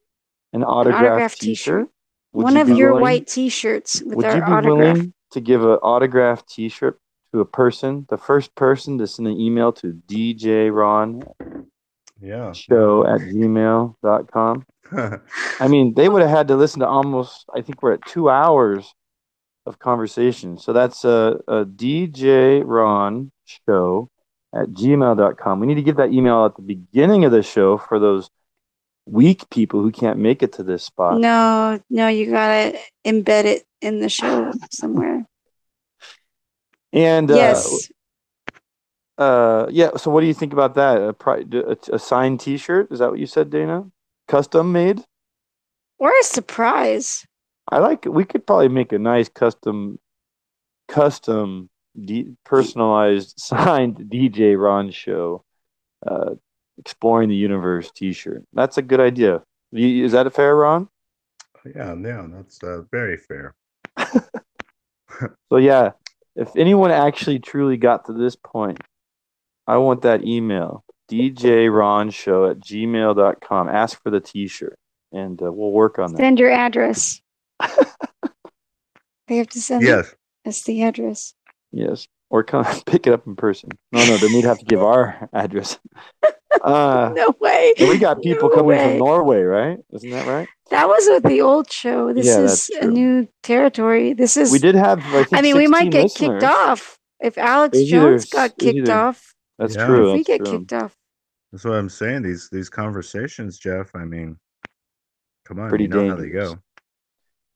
an An autographed autographed T-shirt. T-shirt. Would One you of be your willing? white T-shirts with Would you our be autograph. willing to give an autographed T-shirt to a person, the first person to send an email to DJ Ron yeah, Show no. at gmail.com? I mean, they would have had to listen to almost, I think we're at 2 hours of conversation. So that's a DJ Ron Show at gmail.com. We need to give that email at the beginning of the show for those weak people who can't make it to this spot. No, you gotta embed it in the show somewhere. And Yes. yeah. So what do you think about that? A signed T-shirt? Is that what you said, Dana? Custom made? Or a surprise. I like it. We could probably make a nice custom custom, personalized, signed DJ Ron Show, Exploring the Universe T-shirt. That's a good idea. Is that fair, Ron? Yeah, that's very fair. So yeah, if anyone actually truly got to this point, I want that email, djronshow@gmail.com. Ask for the T-shirt, and we'll work on that. Send your address. They have to send Yes. us the address. Yes, or come pick it up in person. No, then we'd have to give our address. No way. And we got people coming from Norway, right? Isn't that right? That was with the old show. This is a new territory. We did have, I mean, we might get kicked off if Alex Jones got kicked off. That's true. If we get kicked off. That's what I'm saying. These conversations, Jeff, I mean, come on, pretty you know dangerous. how they go.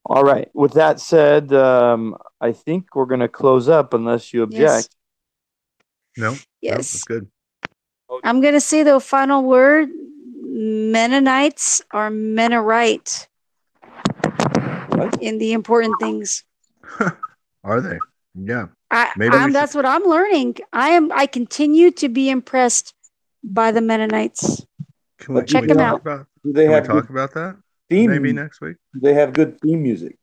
All right. With that said, I think we're going to close up unless you object. No. Yes. No, that's good. I'm going to say the final word. Mennonites are Mennonite in the important things. Are they? Yeah. That's what I'm learning. I continue to be impressed by the Mennonites. Check them out. Can we talk about that? Maybe next week. They have good theme music.